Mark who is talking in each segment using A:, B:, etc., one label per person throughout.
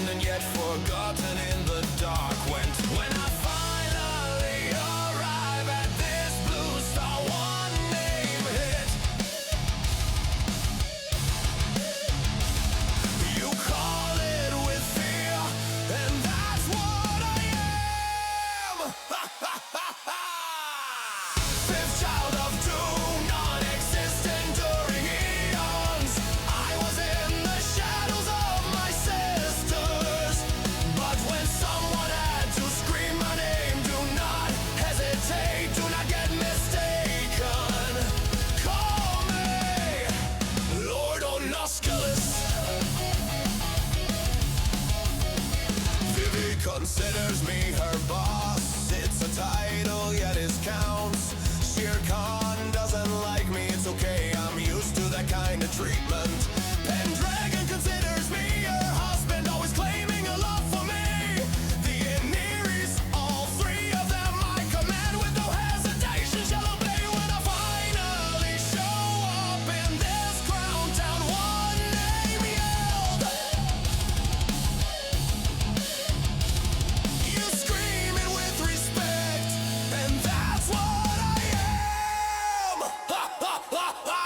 A: and yet forgotten in the dark. When I finally arrive at this blue star, one name hit. You call it with fear, and that's what I am. Fifth child of doom, non-existent during eons. I was in the shadows of my sisters, but when someone had to scream my name, do not hesitate, do not get mistaken. Call me LordOnoskelis. Vivi considers me her boss. It's a title, yet it counts. Shere Khan doesn't like me, it's okay, I'm used to that kind of treatment. Pendragon considers me her husband, always claiming a love for me. The Iniris, all three of them I command with no hesitation, shall obey when I finally show up in this crown town. One name yelled. You scream it with respect, and that's what I am. Ha ha ha ha!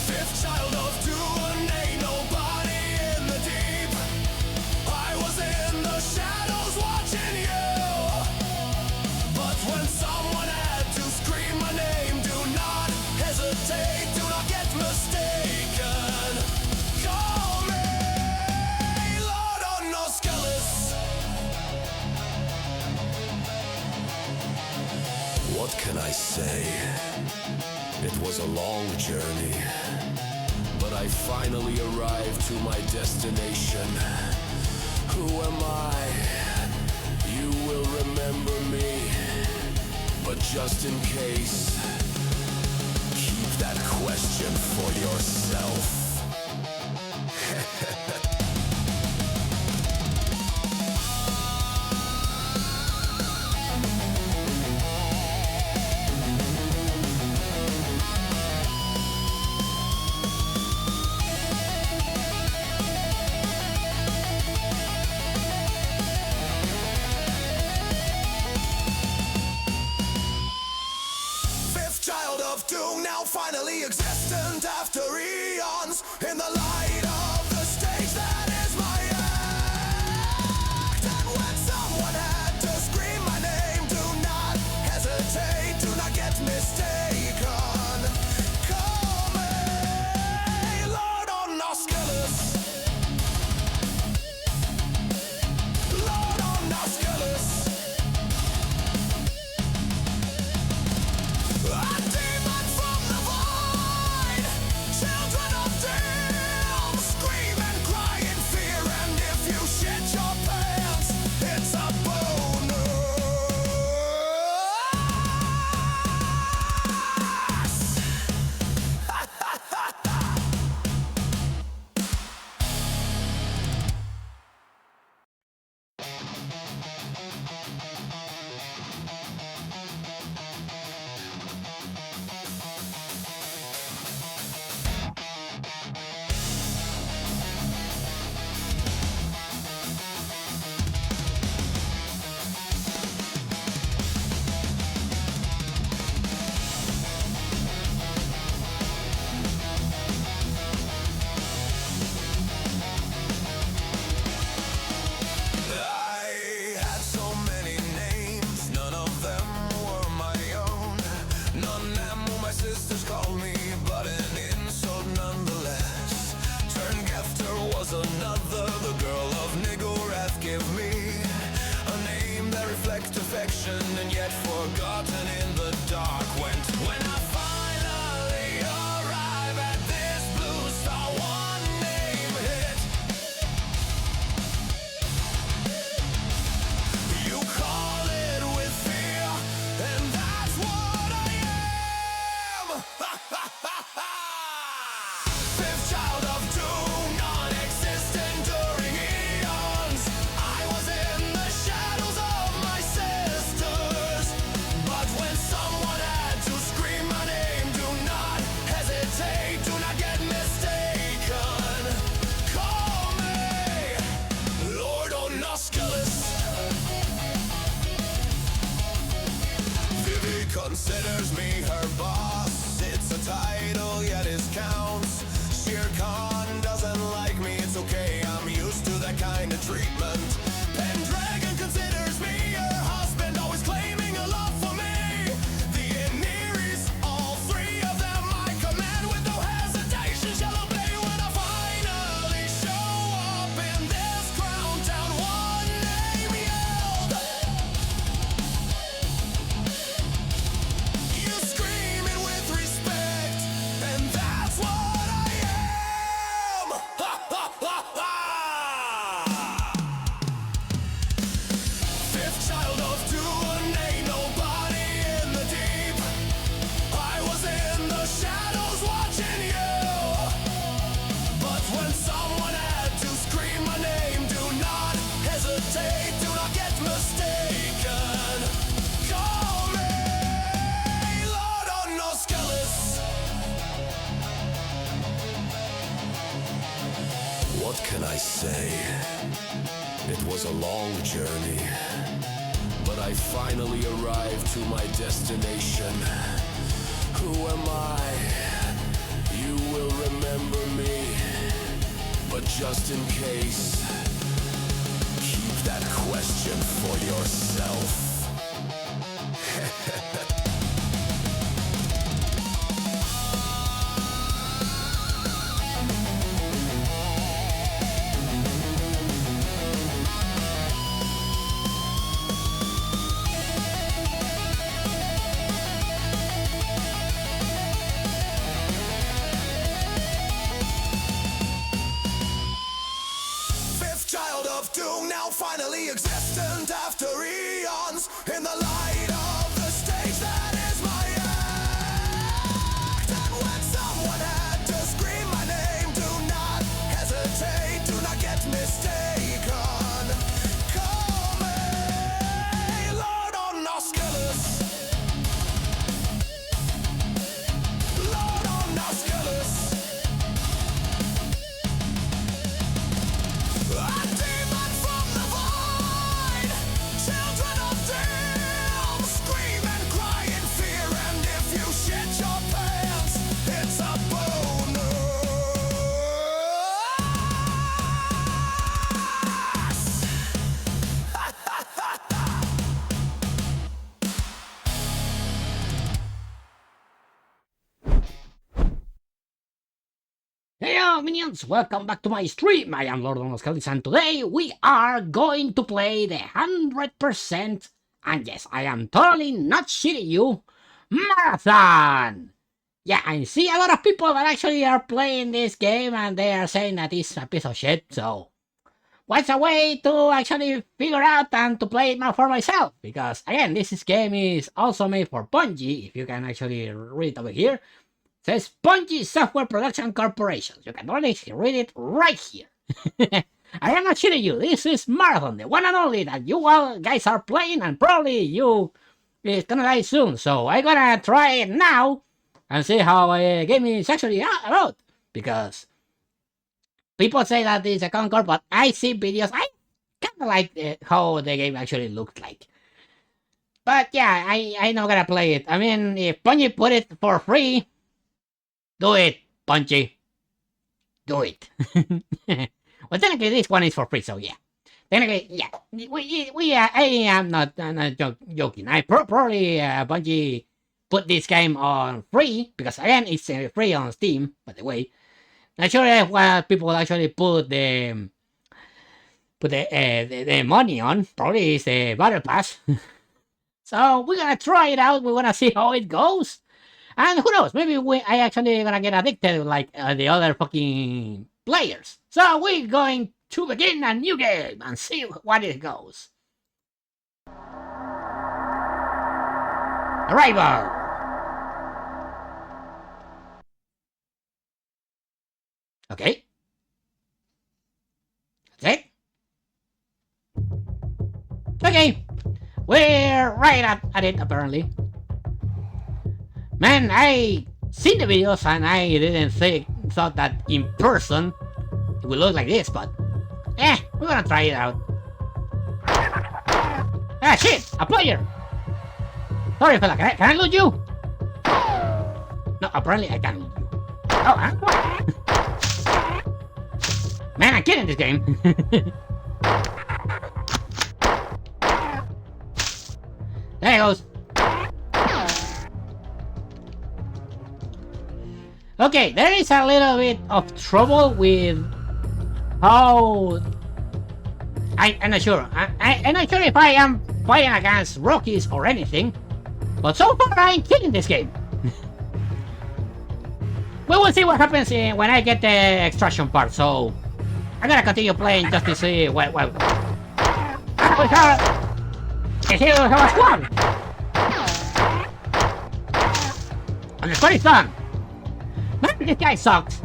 A: Fifth child of doom, ain't nobody in the deep. I was in the shadows watching you, but when someone had to scream my name, do not hesitate, do not get mistaken. Call me LordOnoskelis. What can I say? It was a long journey, but I finally arrived to my destination. Who am I? You will remember me, but just in case, keep that question for yourself. Fifth child of doom, now finally existent after eons. In the light of the stage, that is my act. And when someone had to scream my name, do not hesitate, do not get mistaken. Call me LordOnoskelis. LordOnoskelis. A demon from the void, children of doom, scream and cry in fear, and if you shit your pants, it's a bonus. I had so many names, none of them were my own. None them were my sisters called me, but an insult nonetheless. Turngefter was another, the girl of Nigorath gave me a name that reflects affection and yet forgotten in the dark. When I finally arrive at this blue star, one name hit. You call it with fear, and that's what I am. Ha ha ha ha! Fifth child of doom, non-existent during eons. I was in the shadows of my sisters, but when treatment. Pendragon considers me her husband, always claiming a love for me. The Aeneres, all three of them I command with no hesitation. Shall obey when I finally show up in this crown town. One name yelled. You screaming with respect, and that's what I am. Ha ha ha ha! Fifth child of two, and ain't nobody in the deep. I was in the shadows watching you, but when someone had to scream my name, do not hesitate, do not get mistaken. Call me LordOnoskelis. What can I say? It was a long journey, but I finally arrived to my destination. Who am I? You will remember me, but just in case, keep that question for yourself. Fifth child of doom, now finally existent after eons. In the light of the stage, that is my act. And when someone had to scream my name, do not hesitate, do not get mistaken. Call me LordOnoskelis. LordOnoskelis. A demon from the void, children of doom, scream and cry in fear, and if you shit your pants, it's a
B: Hello minions, welcome back to my stream. I am LordOnoskelis, and today we are going to play the 100%, and yes, I am totally not shitting you, marathon. Yeah, I see a lot of people that actually are playing this game and they are saying that it's a piece of shit, so what's a way to actually figure out and to play it for myself? Because again, this game is also made for Bungie. If you can actually read it over here, says Bungie Software Production Corporation. You can already read it right here. I am not shitting you. This is Marathon, the one and only that you all guys are playing, and probably you is gonna die soon. So I'm gonna try it now and see how a game is actually about. Because people say that it's a Concord, but I see videos. I kind of like how the game actually looked like. But yeah, I'm not gonna play it. I mean, if Bungie put it for free, do it, Bungie. Do it. Well, technically, this one is for free, so yeah. Technically, yeah. I am not joking. I probably Bungie put this game on free, because again, it's free on Steam, by the way. Not sure what people actually put the money on. Probably is the Battle Pass. So we're gonna try it out. We're gonna see how it goes. And who knows, maybe I actually gonna get addicted like the other fucking players. So we're going to begin a new game and see what it goes. Arrival! Okay. That's it. Okay. We're right at it, apparently. Man, I seen the videos and I didn't thought that in person it would look like this, but we're gonna try it out. Ah shit, a player! Sorry fella, can I loot you? No, apparently I can't loot you. Oh, what? Man, I'm killing this game. There he goes. Okay, there is a little bit of trouble with how... I'm not sure. I'm not sure if I am fighting against Rockies or anything, but so far I'm killing this game. We will see what happens when I get the extraction part, so I'm gonna continue playing just to see what... We have a squad! And the squad is done! Man, this guy sucks!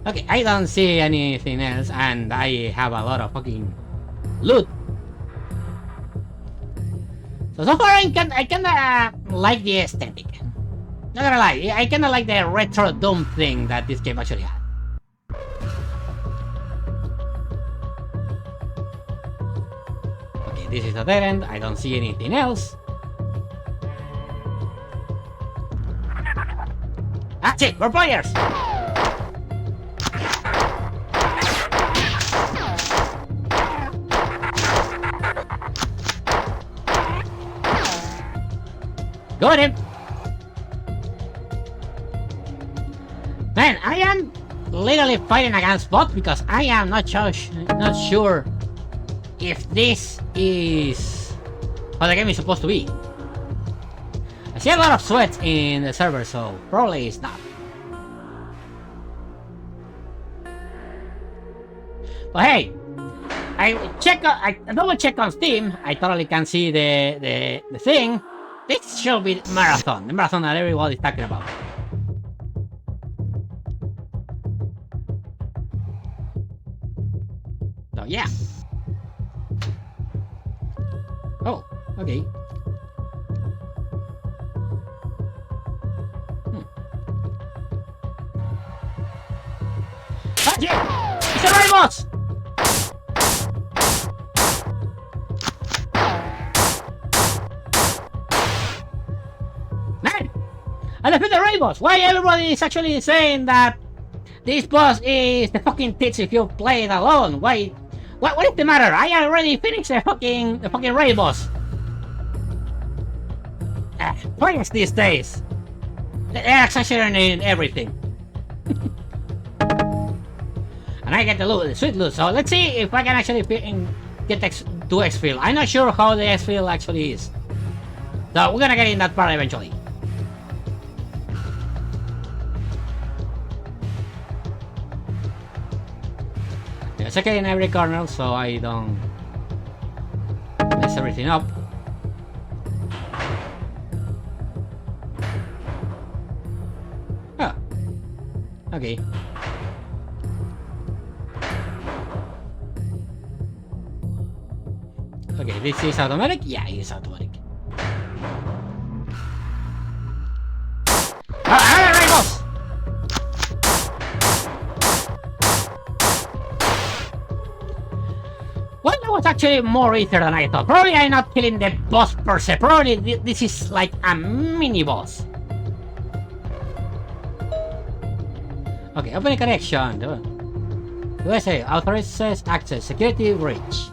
B: Okay, I don't see anything else, and I have a lot of fucking loot. So far I kinda like the aesthetic. Not gonna lie, I kinda like the retro Doom thing that this game actually had. Okay, this is a dead end, I don't see anything else. That's it, we're players! Got him! Man, I am literally fighting against bots because I am not sure if this is how the game is supposed to be. I see a lot of sweat in the server, so probably it's not. But hey, I double check on Steam. I totally can see the thing. This should be marathon, the marathon that everybody's talking about. So yeah. Oh, okay. That's it! It's a right boss! Man! I defeated the right boss! Why everybody is actually saying that this boss is the fucking tits if you play it alone? Why? What is the matter? I already finished the fucking raid boss. Players these days, they're exaggerating everything. And I get the loot, the sweet loot. So let's see if I can actually get to exfil. I'm not sure how the exfil actually is. So we're gonna get in that part eventually. It's okay in every corner, so I don't mess everything up. Oh. Okay. Okay, this is automatic? Yeah, it is automatic. Right, boss! Well, that was actually more ether than I thought. Probably I'm not killing the boss per se. Probably this is like a mini boss. Okay, open a connection. USA authorizes access. Security breach.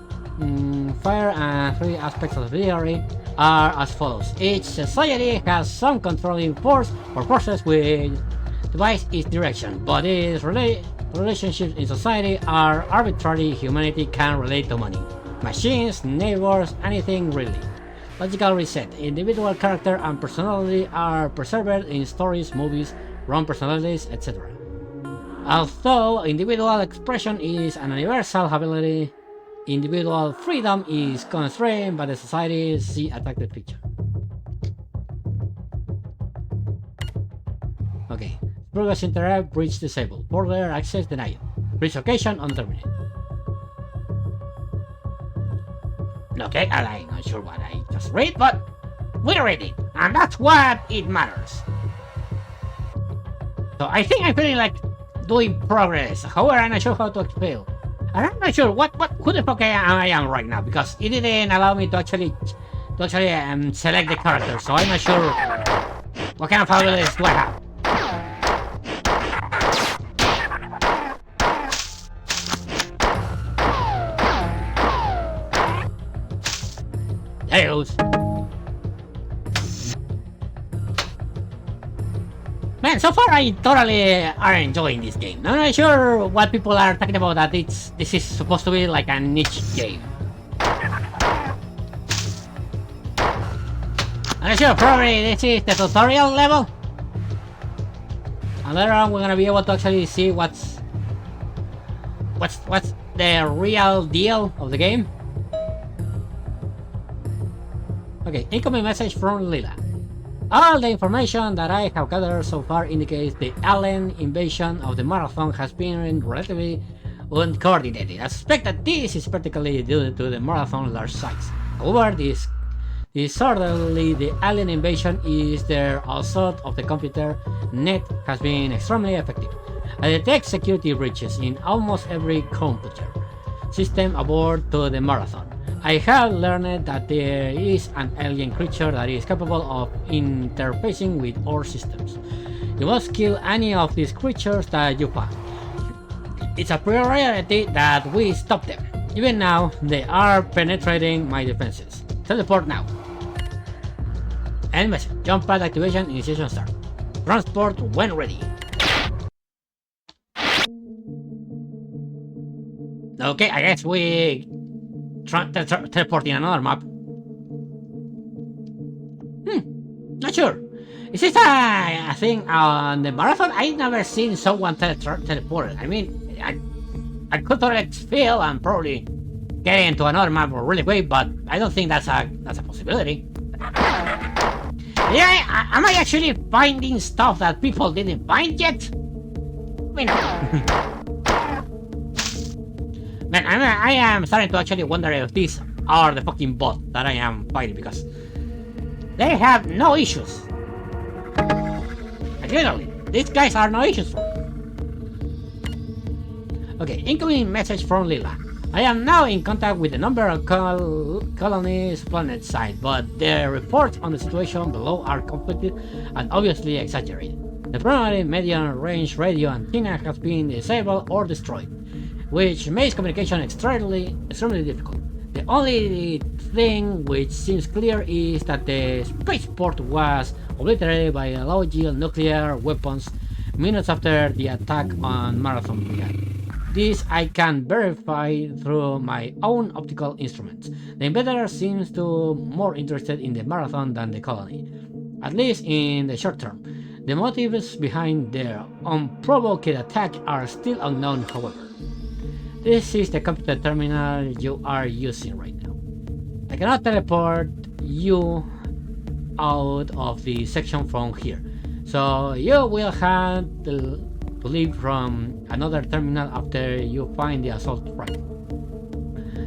B: Fire and three aspects of the theory are as follows. Each society has some controlling force or forces which devise its direction, but its relationships in society are arbitrary. Humanity can relate to money, machines, neighbors, anything really. Logical reset. Individual character and personality are preserved in stories, movies, wrong personalities, etc. Although individual expression is an universal ability, individual freedom is constrained by the society's attacked picture. Okay. Progress interrupt, breach disabled. Further access denied. Breach location undetermined. Okay, I'm not sure what I just read, but we read it, and that's what it matters. So I think I'm feeling like doing progress. However, I'm not sure how to explain. And I'm not sure who the fuck I am right now, because it didn't allow me to actually select the character, so I'm not sure what kind of abilities do I have. There it goes. Man, so far I totally are enjoying this game. I'm not sure what people are talking about, that this is supposed to be like a niche game. I'm not sure, probably this is the tutorial level. And later on we're gonna be able to actually see what's the real deal of the game. Okay, incoming message from Lila. All the information that I have gathered so far indicates the alien invasion of the marathon has been relatively uncoordinated. I suspect that this is particularly due to the marathon's large size. However, disorderly the alien invasion is their assault of the computer net has been extremely effective. I detect security breaches in almost every computer system aboard to the marathon. I have learned that there is an alien creature that is capable of interfacing with our systems. You must kill any of these creatures that you find. It's a priority that we stop them. Even now, they are penetrating my defenses. Teleport now. End message. Jump pad activation, initiation start. Transport when ready. Okay, I guess we teleport in another map. Not sure. Is this a thing on the marathon? I've never seen someone teleported. I mean, I could totally feel and probably get into another map really quick, but I don't think that's a possibility. Yeah, am I actually finding stuff that people didn't find yet? I mean, man, I am starting to actually wonder if these are the fucking bots that I am fighting, because they have no issues. Like, literally, these guys are no issues. Okay, incoming message from Lila. I am now in contact with a number of colonies planet side, but their reports on the situation below are conflicted and obviously exaggerated. The primary medium-range radio antenna has been disabled or destroyed, which makes communication extremely difficult. The only thing which seems clear is that the spaceport was obliterated by low-yield nuclear weapons minutes after the attack on Marathon began. This I can verify through my own optical instruments. The invader seems to more interested in the Marathon than the colony, at least in the short term. The motives behind their unprovoked attack are still unknown, however. This is the computer terminal you are using right now. I cannot teleport you out of the section from here, so you will have to leave from another terminal after you find the assault rifle.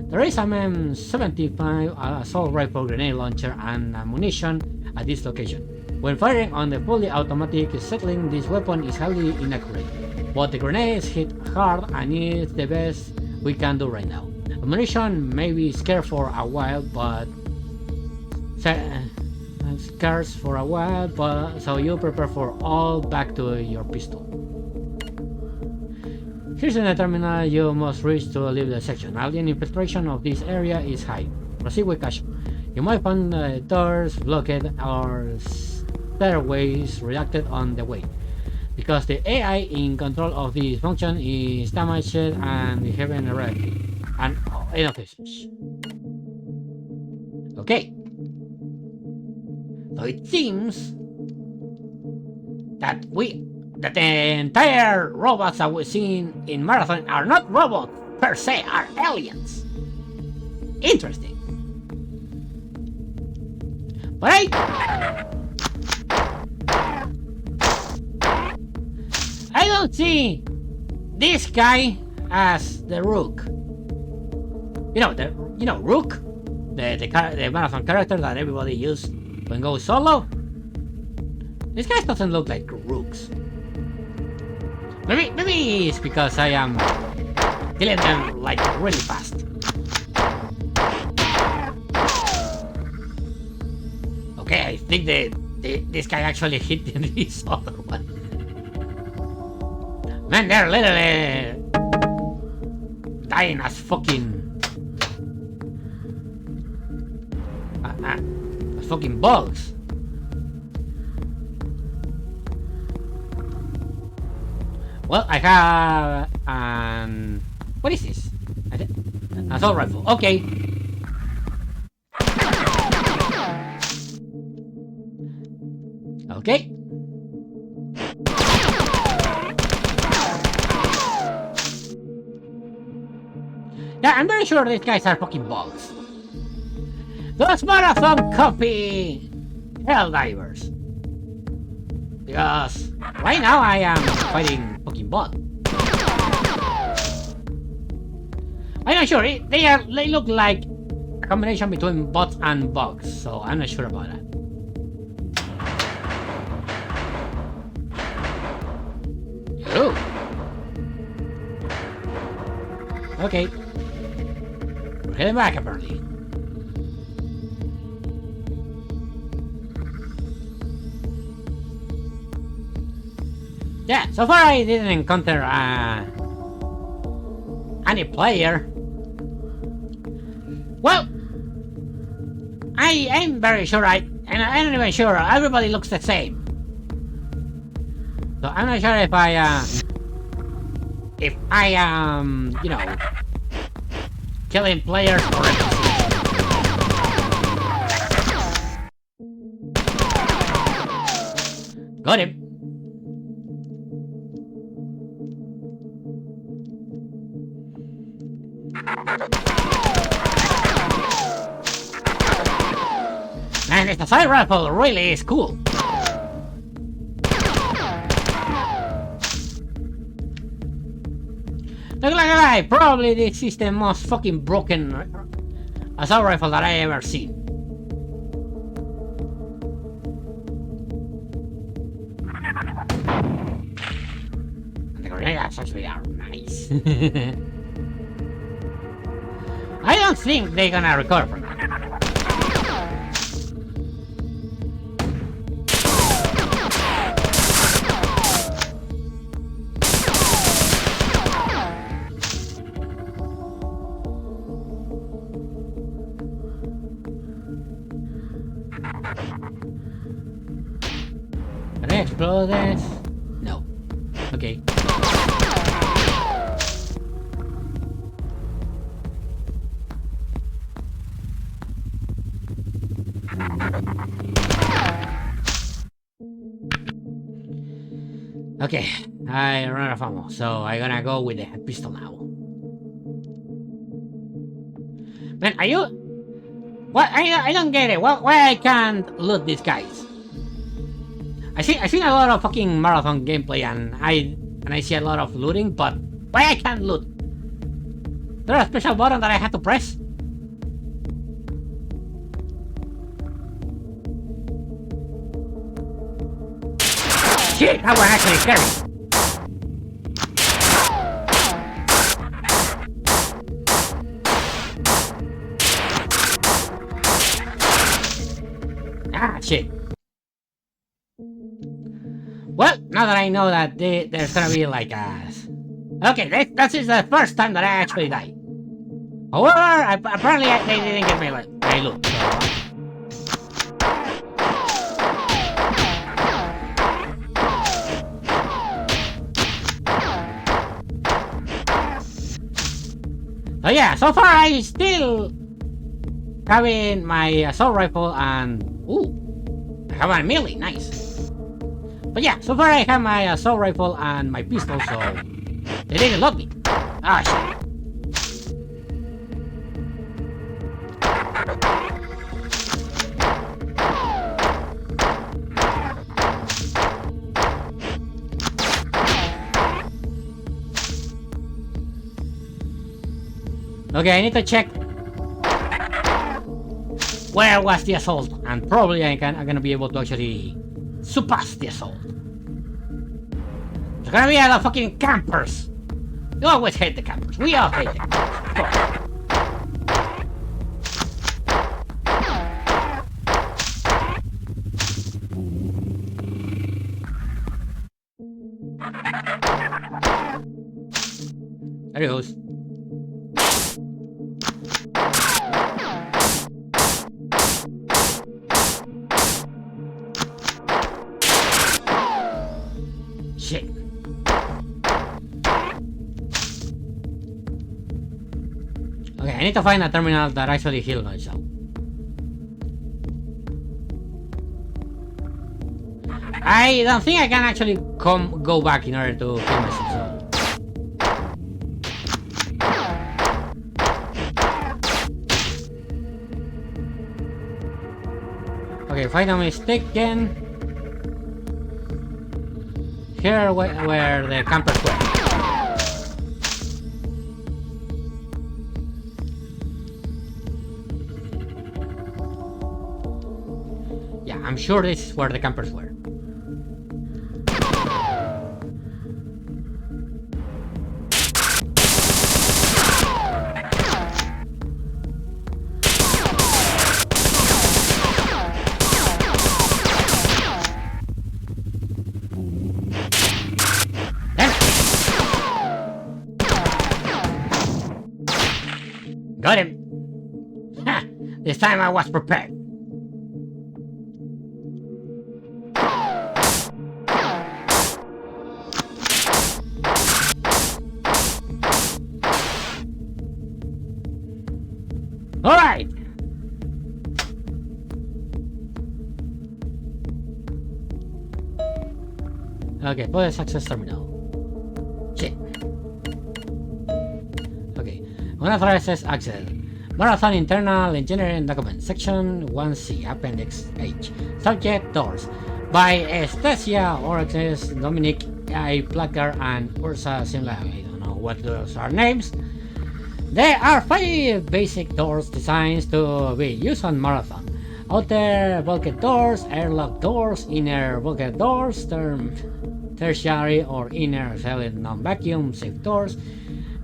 B: There is a M75 assault rifle grenade launcher and ammunition at this location. When firing on the fully automatic settling, this weapon is highly inaccurate, but the grenades hit hard and it's the best we can do right now. Ammunition may be scarce for a while, so you prepare for all back to your pistol. Here's the terminal you must reach to leave the section. Alien infiltration of this area is high. Proceed with caution. You might find doors blocked or stairways redacted on the way, because the AI in control of this function is damaged and we haven't eradicated and enough issues. Okay. So it seems that the entire robots that we've seen in Marathon are not robots per se, are aliens. Interesting. But I don't see this guy as the Rook. Rook, the Marathon character that everybody uses when goes solo. This guy doesn't look like Rooks. Maybe it's because I am killing them like really fast. Okay, I think this guy actually hit this other one. Man, they're literally dying as fucking. fucking bugs. Well, I have what is this? An assault rifle. Okay. Okay. Yeah, I'm very sure these guys are fucking bugs. Those marathon copy Helldivers. Because right now I am fighting fucking bot. I'm not sure. They look like a combination between bots and bugs, so I'm not sure about that. Oh. Okay. We're heading back apparently. Yeah, so far I didn't encounter any player. Well, I'm very sure I'm not even sure. Everybody looks the same. So I'm not sure if I am, you know, killing players or got him. And this assault rifle really is cool. Look like that, probably this is the most fucking broken assault rifle that I ever seen. And the grenades actually are nice. I don't think they're gonna recover from that. Can I explode this? No. Okay. Okay, I run out of ammo, so I'm gonna go with the pistol now. Man, are you... What? I don't get it. Why I can't loot these guys? I see a lot of fucking marathon gameplay and I see a lot of looting, but why I can't loot? There's a special button that I have to press? Shit, that was actually scary. Ah, shit. Well, now that I know that there's gonna be like a... Okay, this is the first time that I actually died. However, apparently they didn't get my loot. So yeah, so far I still having my assault rifle and... Ooh, I have a melee, nice. But yeah, so far I have my assault rifle and my pistol, so they didn't loot me. Ah, shit. Okay, I need to check where was the assault, and probably I'm gonna be able to actually surpass the assault. There's gonna be a lot of fucking campers. You always hate the campers. We all hate the campers. There he goes. Shit. Okay, I need to find a terminal that actually heals myself. I don't think I can actually go back in order to kill myself. Okay, if I'm not mistaken, here where the campers were. Yeah, I'm sure this is where the campers were. Got him! Ha! This time I was prepared. Alright! Okay, police access terminal. Shit. Okay, unauthorized access. Marathon Internal Engineering Document, Section 1C, Appendix H. Subject doors. By Estacia, Oryx, Dominic, I. Placker, and Ursa Simla. I don't know what those are names. There are 5 basic doors designed to be used on Marathon. Outer bulkhead doors, airlock doors, inner bulkhead doors, tertiary or inner solid non-vacuum safe doors,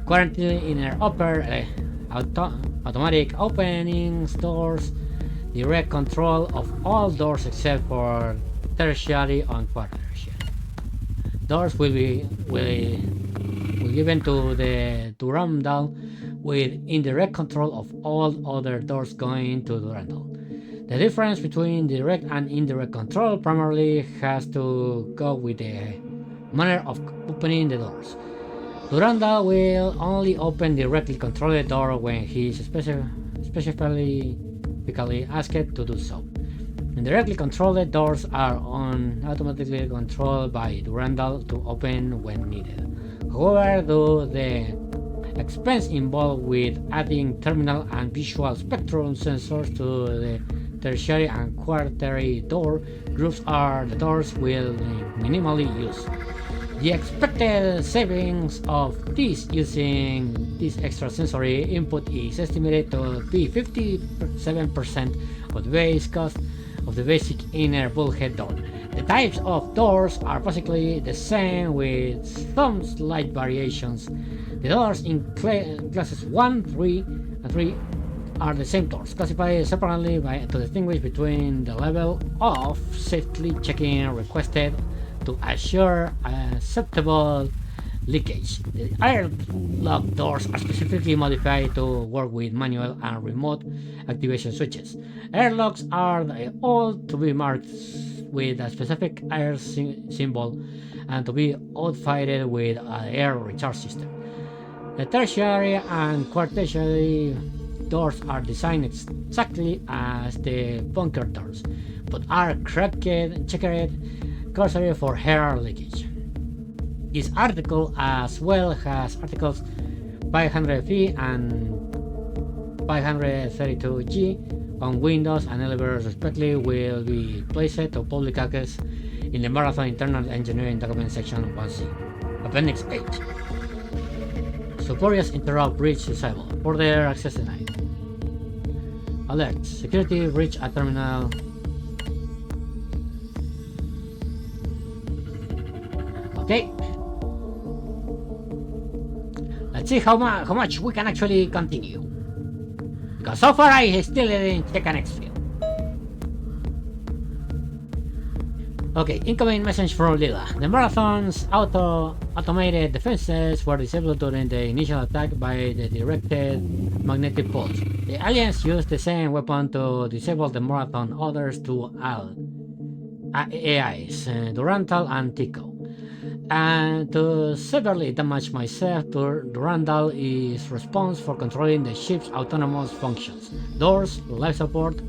B: quarantine inner upper automatic openings doors, direct control of all doors except for tertiary and quaternary. Doors will be given to the Durandal with indirect control of all other doors going to Durandal. The difference between direct and indirect control primarily has to go with the manner of opening the doors. Durandal will only open directly controlled door when he is specifically asked to do so. Indirectly controlled doors are automatically controlled by Durandal to open when needed. However, due to the expense involved with adding terminal and visual spectrum sensors to the tertiary and quaternary door groups, the doors will be minimally used. The expected savings of this using this extrasensory input is estimated to be 57% of the base cost of the basic inner bulkhead door. The types of doors are basically the same with some slight variations. The doors in classes 1, 3, and 3 are the same doors, classified separately to distinguish between the level of safety checking requested to assure acceptable leakage. The airlock doors are specifically modified to work with manual and remote activation switches. Airlocks are all to be marked with a specific air symbol and to be outfitted with an air recharge system. The tertiary and quaternary doors are designed exactly as the bunker doors, but are checkered cursory for air leakage. This article, as well as articles 500V and 532G on Windows and elevators respectively, will be placed to public access in the Marathon Internal Engineering Document Section 1C. Appendix H. Superiors interrupt breach disabled. Further access denied. Alert. Security breach at terminal. Okay. Let's see how much we can actually continue. Because so far I still didn't check an exfil. Okay, incoming message from Lila. The Marathon's automated defenses were disabled during the initial attack by the directed magnetic pulse. The aliens used the same weapon to disable the Marathon. Others two AIs, Durantal and Tico. And to severely damage myself, Durandal is responsible for controlling the ship's autonomous functions: doors, life support,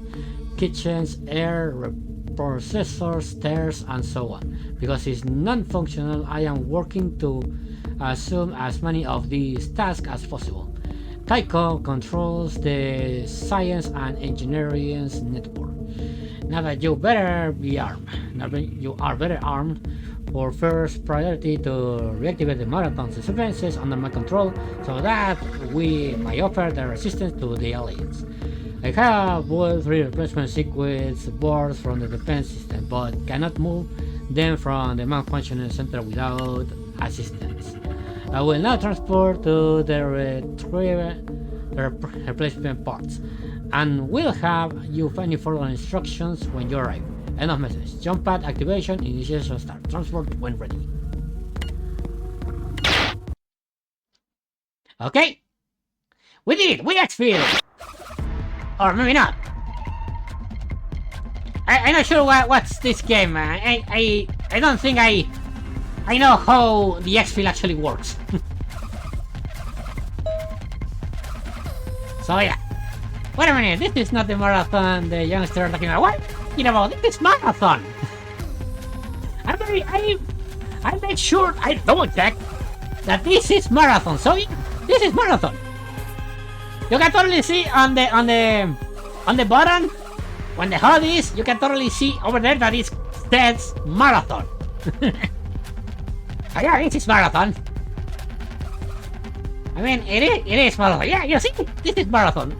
B: kitchens, air processors, stairs, and so on. Because it's non-functional, I am working to assume as many of these tasks as possible. Taiko controls the science and engineering network. Now that you better be armed, now that you are better armed, for first priority to reactivate the marathon's defenses under my control, so that we may offer the resistance to the aliens. I have built 3 replacement sequence boards from the defense system, but cannot move them from the malfunctioning center without assistance. I will now transport to the replacement parts, and will have you any further instructions when you arrive. End of message. Jump pad activation, initiation start. Transport when ready. Okay, we did it. We exfilled it. Or maybe not. I'm not sure what's this game. I don't think I know how the exfil actually works. So yeah. Wait a minute, this is not the marathon the youngster are talking about. What? You know, this is marathon. I made sure I double check that this is marathon. So yeah, this is marathon. You can totally see on the bottom when the HUD is, you can totally see over there that it says marathon. Oh, yeah, this is marathon. I mean, it is marathon. Yeah, you see, this is marathon.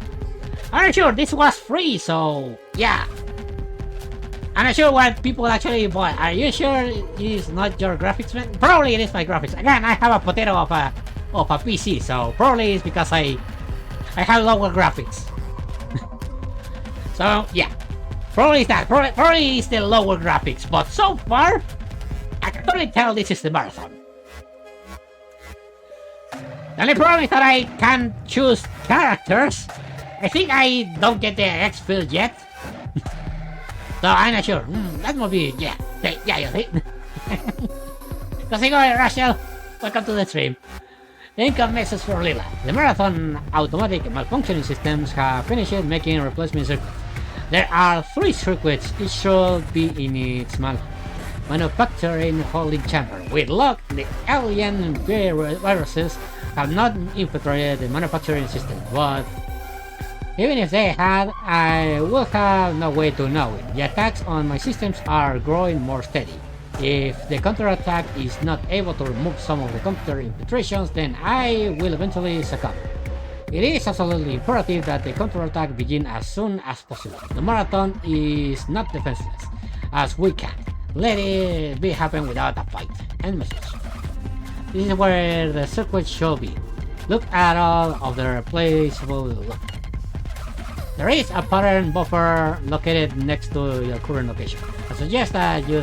B: I'm not sure this was free, so yeah. I'm not sure what people actually bought. Are you sure it is not your graphics, man? Probably it is my graphics. Again, I have a potato of a PC, so probably it's because I have lower graphics. So yeah, probably it's that. Probably it's the lower graphics. But so far, I can totally tell this is the marathon. The only problem is that I can't choose characters. I think I don't get the exfil yet. So I'm not sure. That must be yeah, you see. Consigo Rachel, welcome to the stream. The income message for Lila. The marathon automatic malfunctioning systems have finished making replacement circuits. There are 3 circuits, each should be in its manufacturing holding chamber. With luck, the alien viruses have not infiltrated the manufacturing system, but even if they had, I will have no way to know it. The attacks on my systems are growing more steady. If the counterattack is not able to remove some of the computer infiltrations, then I will eventually succumb. It is absolutely imperative that the counterattack begin as soon as possible. The marathon is not defenseless, as we can't let it be happen without a fight. End message. This is where the circuit should be. Look at all of the replaceable look. There is a pattern buffer located next to your current location. I suggest that you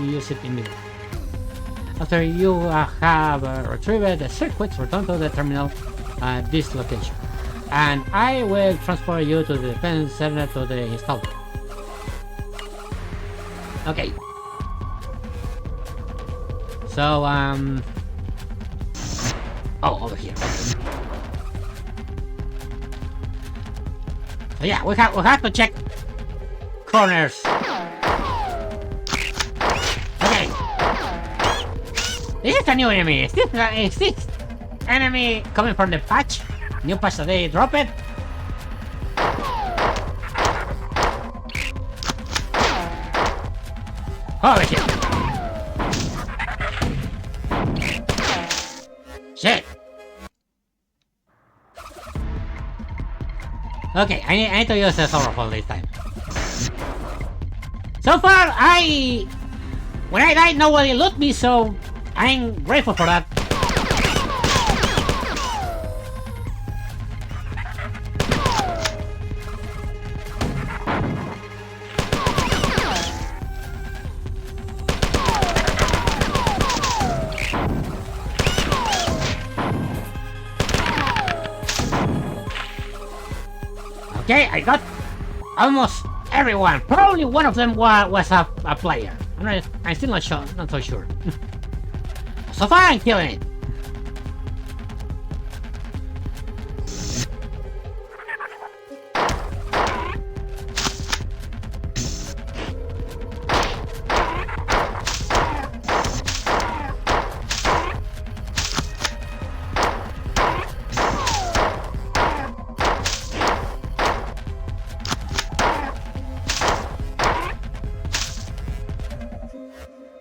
B: use it immediately. After you have retrieved the circuits, return to the terminal at this location, and I will transfer you to the defense center to the installer. Okay. So oh, over here. Okay. So yeah, we have to check corners. Okay. This is a new enemy. Is this enemy coming from the patch? New patch that they dropped it? Holy shit. Shit. Okay, I need to use the sorrowful this time. So far, when I died, nobody loot me, so I'm grateful for that. Okay, I got almost everyone. Probably one of them was a player. I'm still not so sure. So far I'm killing it.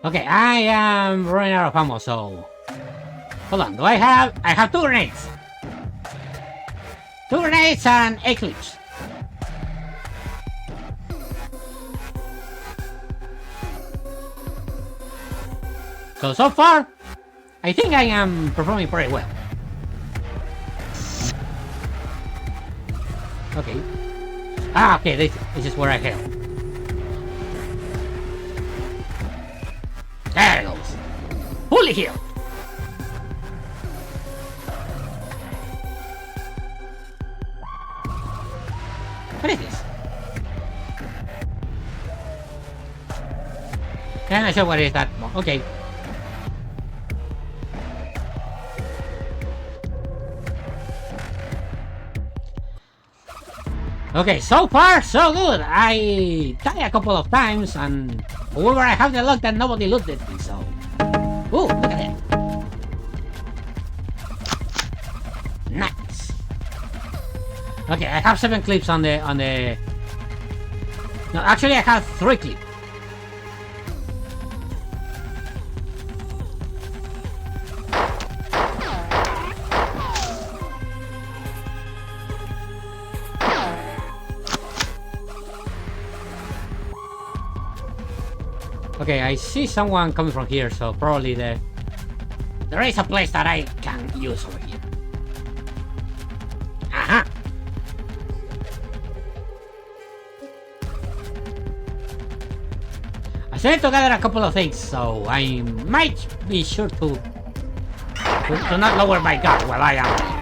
B: Okay, I am running out of ammo, so... Hold on, do I have... I have 2 grenades! 2 grenades and 8 clips. So far, I think I am performing pretty well. Okay. Ah, okay, this is where I heal. There it goes. Fully healed. What is this? I'm not sure what is that. Okay. Okay, so far so good. I died a couple of times, and however I have the luck that nobody looted me, so... Ooh, look at that. Nice. Okay, I have 7 clips on the... No, actually I have 3 clips. Okay, I see someone coming from here, so probably there is a place that I can use over here. Aha! I still need to gather a couple of things, so I might be sure to not lower my guard while I am.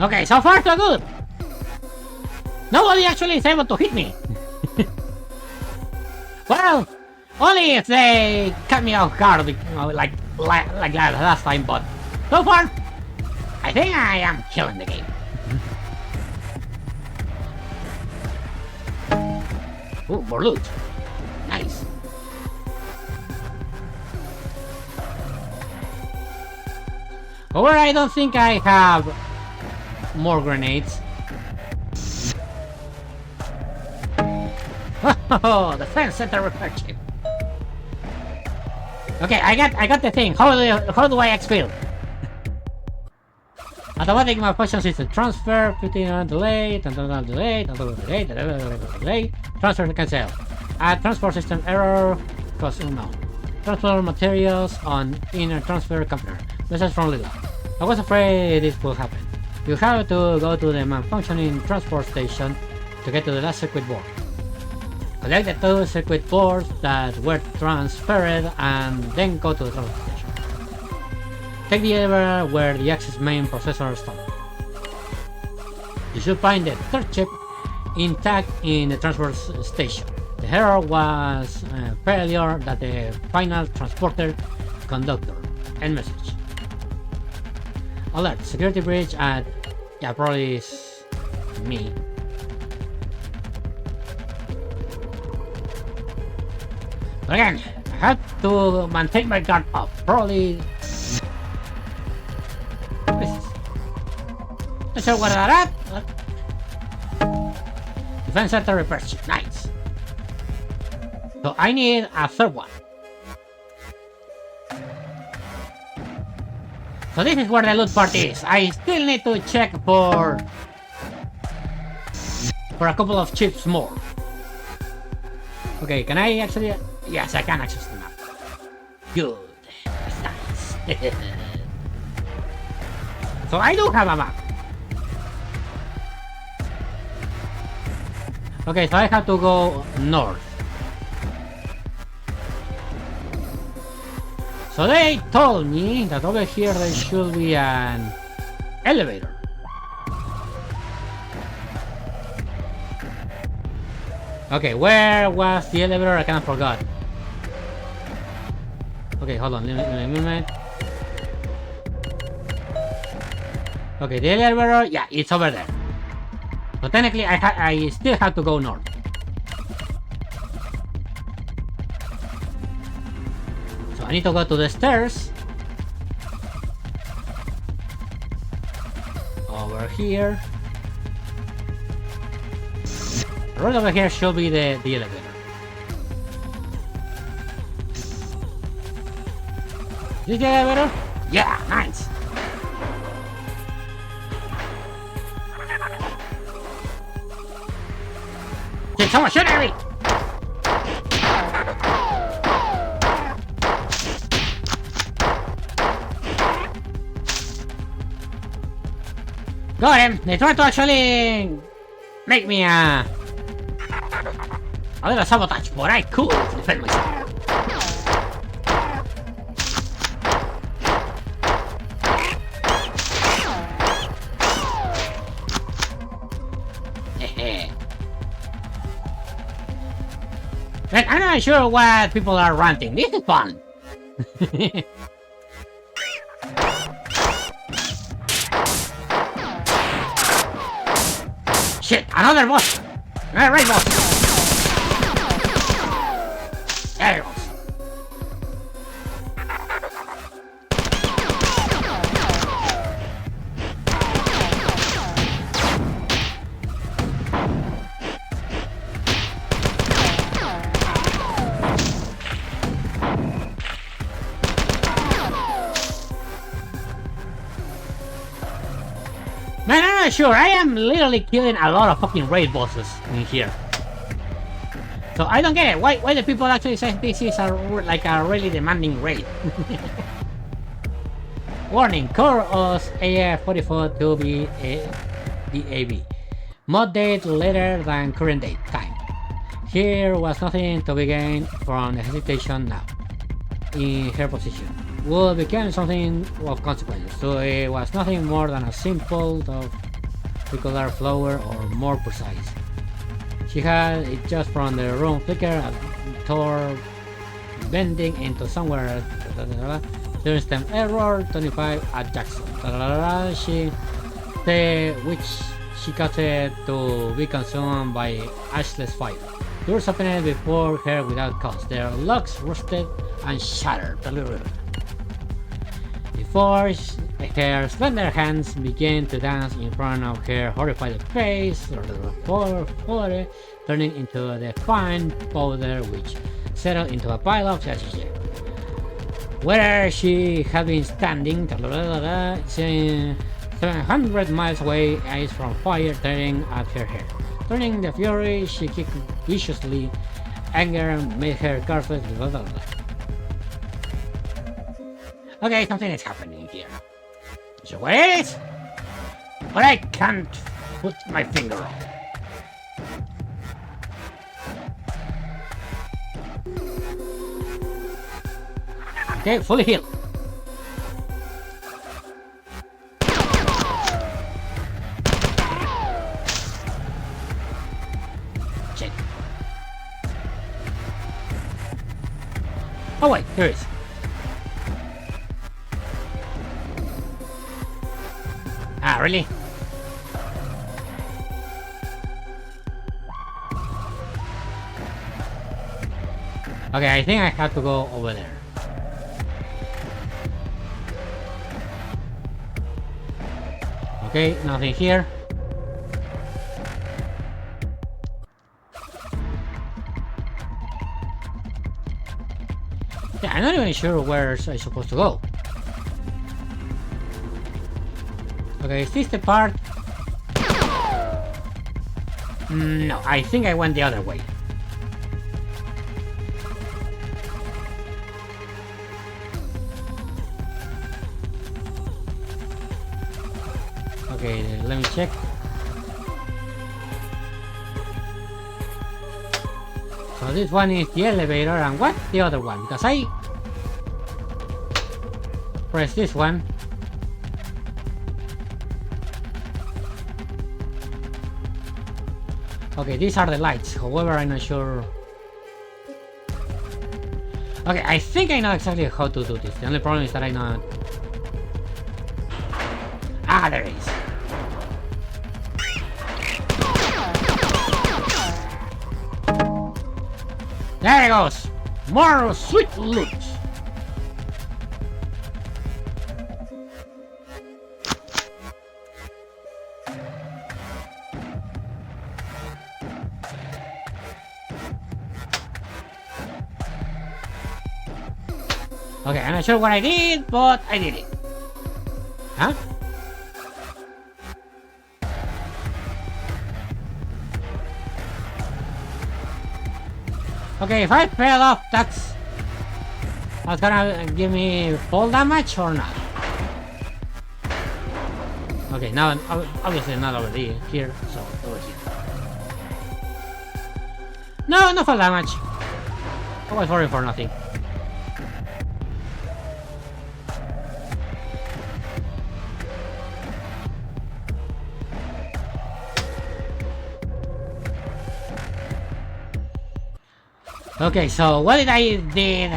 B: Okay, so far so good. Nobody actually is able to hit me. Well, only if they cut me off guard, you know, like last time. But so far, I think I am killing the game. Ooh, more loot. Nice. However, I don't think I have more grenades. Oh, the defense center repair chip. Okay, I got the thing. How do I expel? Automatic malfunction system transfer, 15 delay, delay, transfer to cancel. Add transport system error, cause no. Transfer materials on inner transfer container. Message from Lila. I was afraid this would happen. You have to go to the malfunctioning transport station to get to the last circuit board. Collect the 2 circuit boards that were transferred and then go to the transport station. Take the area where the access main processor stopped. You should find the 3rd chip intact in the transport station. The error was failure that the final transporter conductor. End message. Alert, security breach at... yeah, probably is me. But again, I have to maintain my guard up. Probably... what is this? Not sure what that is. Defense center repair chip. Nice. So I need a 3rd one. So this is where the loot part is. I still need to check for a couple of chips more. Okay, can I actually... yes, I can access the map. Good. That's nice. So I do have a map. Okay, so I have to go north. So they told me that over here there should be an elevator. Okay, where was the elevator? I kind of forgot. Okay, hold on, let me minute. Okay, the elevator, yeah, it's over there. So technically, I still have to go north. So I need to go to the stairs. Over here. Right over here should be the elevator. Is this the elevator? Yeah, nice. Did someone shoot at me? Got him! They tried to actually make me a little sabotage, but I could defend myself. But I'm not sure what people are ranting. This is fun. Shit, another boss. Another raid boss. There it goes. Man, I'm not sure. I am literally killing a lot of fucking raid bosses in here. So I don't get it. Why do people actually say this is like a really demanding raid? Warning: Core OS AF44 to be DAB. Mod date later than current date time. Here was nothing to be gained from the hesitation now. In her position would become something of consequence, so it was nothing more than a simple particular flower, or more precise. She had it just from the room flicker and tore bending into somewhere. System error 25 at Jackson. She which she got to be consumed by ashless fire. Doors opened before her without cause. Their locks rusted and shattered. Before her slender hands began to dance in front of her horrified face, turning into the fine powder which settled into a pile of ashes. Where she had been standing, 700 miles away, eyes from fire tearing at her hair. Turning the fury, she kicked viciously. Anger made her careless. Okay, something is happening here. So what it is? But I can't put my finger on. Okay, fully healed. Shit. Oh wait, here it is. Ah, really? Okay, I think I have to go over there. Okay, nothing here. Yeah, I'm not even sure where I'm supposed to go. Okay, is this the part? No, I think I went the other way. Okay, let me check. So this one is the elevator, and what's the other one? Because I press this one. Okay, these are the lights, however I'm not sure. Okay, I think I know exactly how to do this. The only problem is that I know... Ah, there it is. There it goes! More sweet loot! Okay, I'm not sure what I did, but I did it. Huh? Okay, if I fell off, that's gonna give me fall damage or not? Okay, now obviously not over here, so over here. No, no fall damage. I was worried for nothing. Okay, so what did I did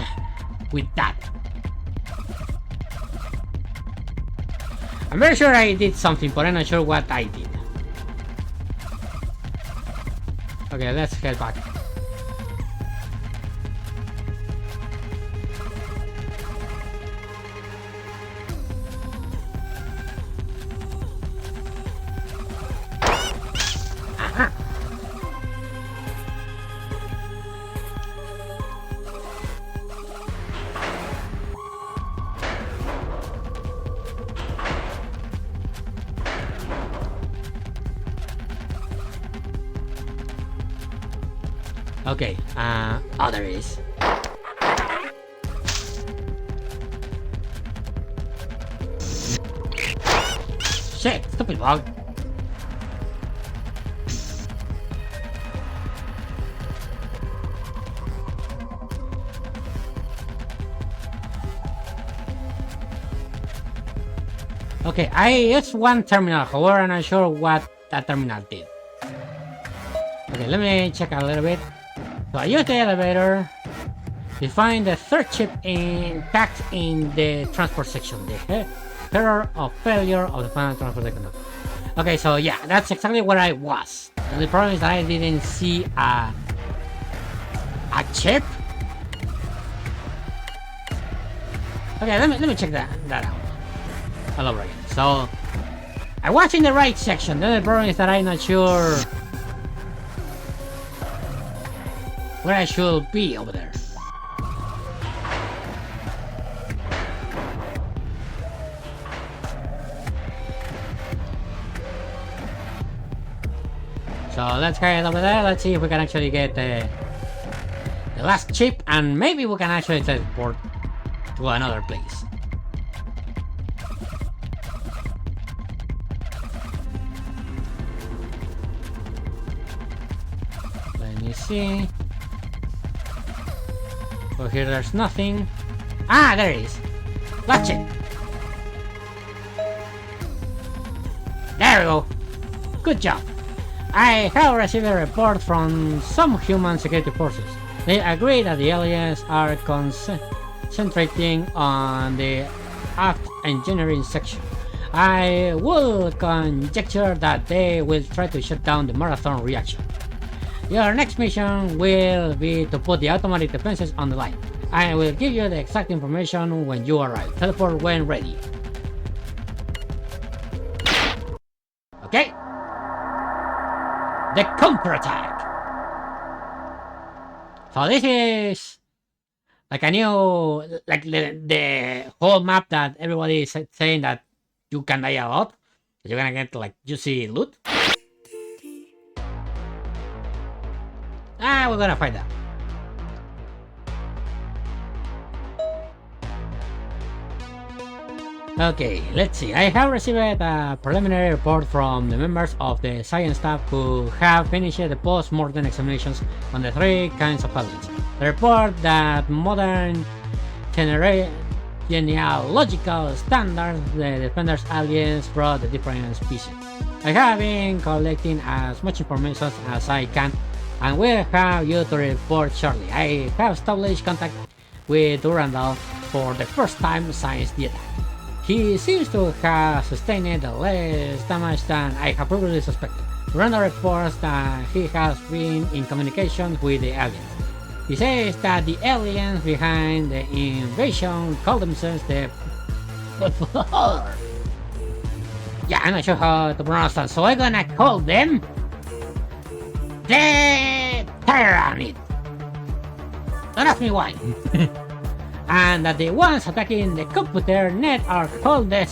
B: with that? I'm very sure I did something, but I'm not sure what I did. Okay, let's head back. Okay, oh, there it is. Shit, stupid bug. Okay, I used one terminal, however, I'm not sure what that terminal did. Okay, let me check a little bit. So I used the elevator to find the third chip packed in the transport section. The terror of failure of the final transport section. Okay, so yeah, that's exactly where I was. And the problem is that I didn't see a chip. Okay, let me check that out all over again. So I was in the right section. Then the problem is that I'm not sure where I should be over there. So let's carry it over there. Let's see if we can actually get the last chip, and maybe we can actually teleport to another place. Let me see. Oh, here there's nothing. Ah, there it is. Last chip. There we go. Good job. I have received a report from some human security forces. They agree that the aliens are concentrating on the aft engineering section. I will conjecture that they will try to shut down the marathon reaction. Your next mission will be to put the automatic defenses on the line. I will give you the exact information when you arrive. Teleport when ready. Okay. The counter-attack. So this is like a new, like the whole map that everybody is saying that you can die a lot. You're gonna get like juicy loot. Ah, we're gonna find that. Okay, let's see. I have received a preliminary report from the members of the science staff who have finished the post-mortem examinations on the three kinds of aliens. The report that modern genealogical standards, the defenders aliens brought the different species. I have been collecting as much information as I can and will have you to report shortly. I have established contact with Durandal for the first time since the attack. He seems to have sustained less damage than I have previously suspected. Durandal reports that he has been in communication with the aliens. He says that the aliens behind the invasion call themselves the... Yeah, I'm not sure how to pronounce that, so I'm gonna call them the Tyrannid. Don't ask me why. And that the ones attacking the computer net are called the...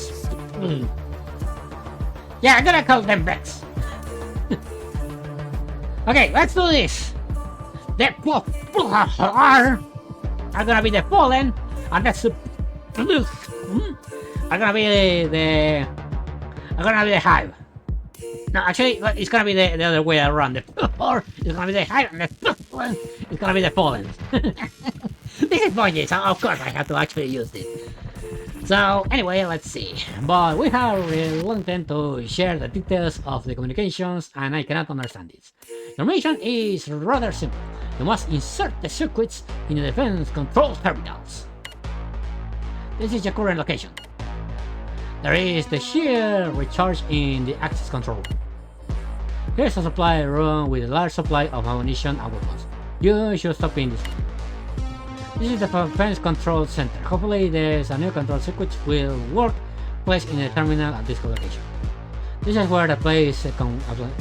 B: Yeah, I'm gonna call them Brits. Okay, let's do this. The are gonna be the Fallen, and that's are gonna be the Hive. No, actually, it's gonna be the other way around. The is gonna be the Hive, and the is gonna be the Fallen. This is bungie, so of course I have to actually use this. So anyway, let's see. But we are reluctant to share the details of the communications, and I cannot understand this. The mission is rather simple. You must insert the circuits in the defense control terminals. This is your current location. There is the shield recharge in the access control room. Here's a supply room with a large supply of ammunition and weapons. You should stop in this room. This is the defense control center. Hopefully there's a new control circuit will work placed in the terminal at this location. This is where the place second one.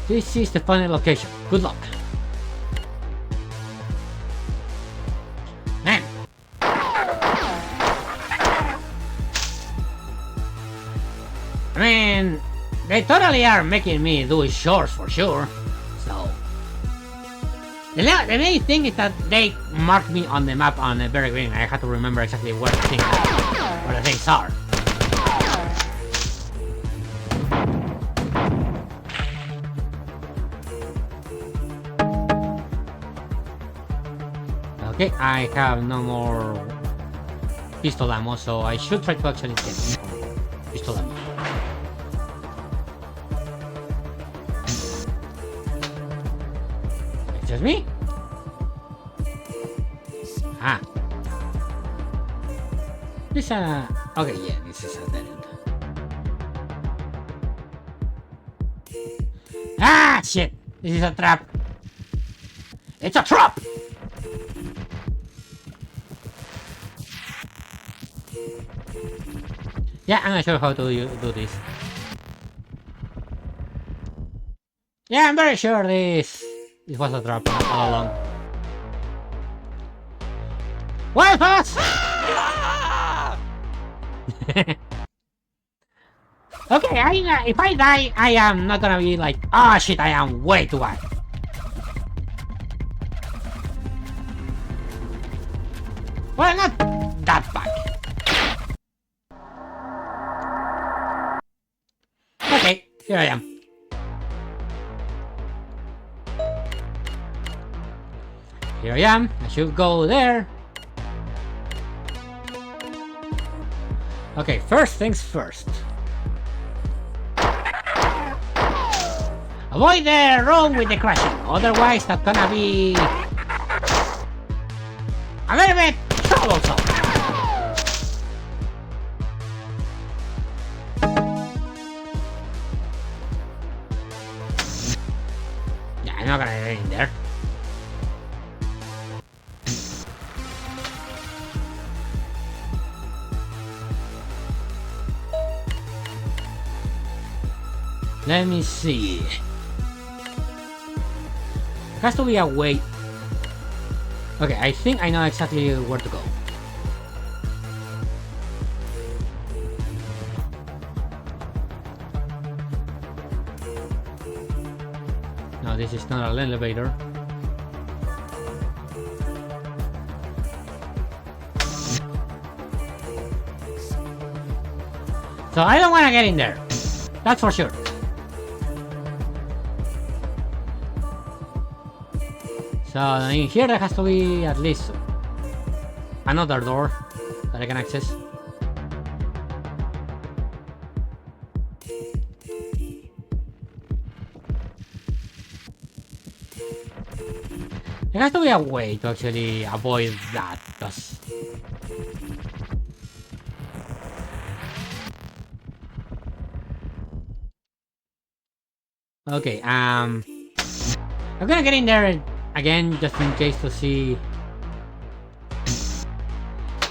B: This is the final location. Good luck. Man. I mean, they totally are making me do chores for sure. So, the main thing is that they marked me on the map on the very green. I have to remember exactly where the things are. Okay, I have no more pistol ammo, so I should try to actually get more pistol ammo. Excuse me? Ah. This okay, yeah, this is a dead end. Ah, shit! This is a trap. It's a trap! Yeah, I'm not sure how to do this. Yeah, I'm very sure this was a trap all along. Well, folks! Okay, if I die, I am not gonna be like, oh shit, I am way too bad. Well, not that bad. Okay, here I am. Here I am. I should go there. Okay, first things first. Avoid the room with the crashing, otherwise that's gonna be a little bit troublesome. Yeah, I'm not gonna get in there. Let me see. There has to be a way. Okay, I think I know exactly where to go. No, this is not an elevator. So I don't want to get in there. That's for sure. So in here there has to be at least another door that I can access. There has to be a way to actually avoid that, because... Okay, I'm gonna get in there again just in case to see...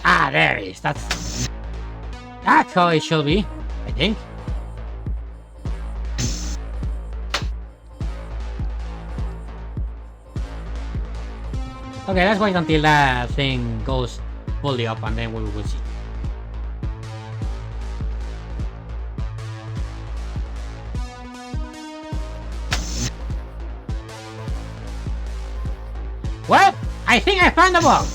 B: Ah, there it is. That's how it should be, I think. Okay, let's wait until that thing goes fully up and then we will see. Well, I think I found the bug.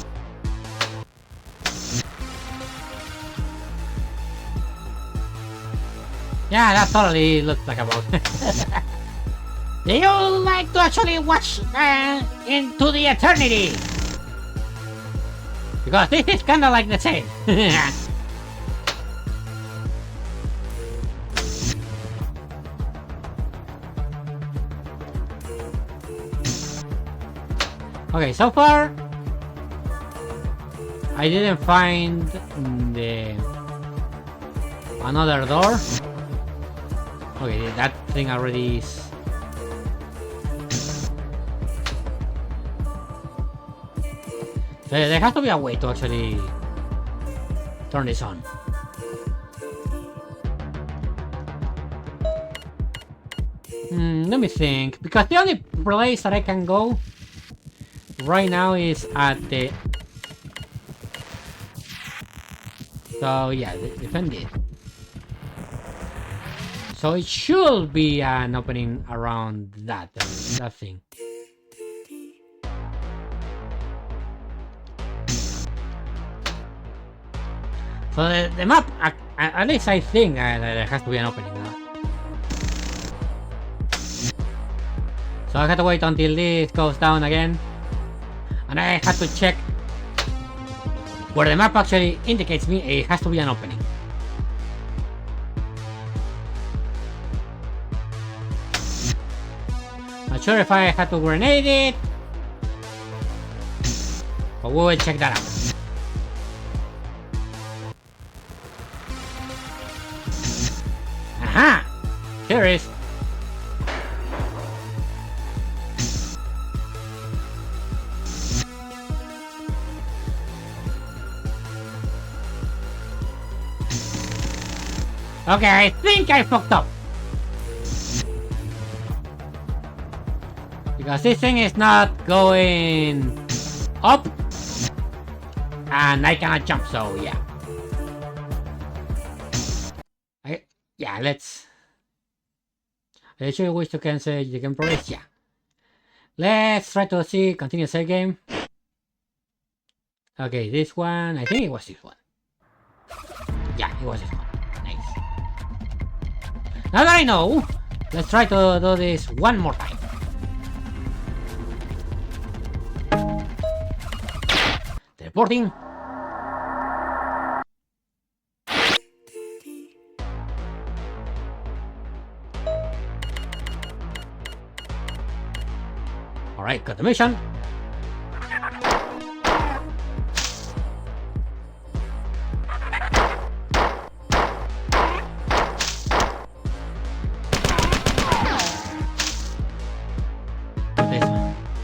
B: Yeah, that totally looks like a bug. Do you like to actually watch into the eternity? Because this is kind of like the same. Okay, so far I didn't find the another door. Okay, that thing already is. So there has to be a way to actually turn this on. Let me think, because the only place that I can go right now is at the... So yeah, defend it. So it should be an opening around that thing. So the map, at least I think there has to be an opening now. So I have to wait until this goes down again. And I have to check where the map actually indicates me it has to be an opening. Not sure if I had to grenade it, but we will check that out. Aha! Here it is. Okay, I think I fucked up. Because this thing is not going up. And I cannot jump, so yeah. Yeah, let's show you which you can say you can progress. Yeah. Let's try to see continue save game. Okay, this one, I think it was this one. Yeah, it was this one. Nice. Now that I know, let's try to do this one more time. Teleporting. Alright, got the mission.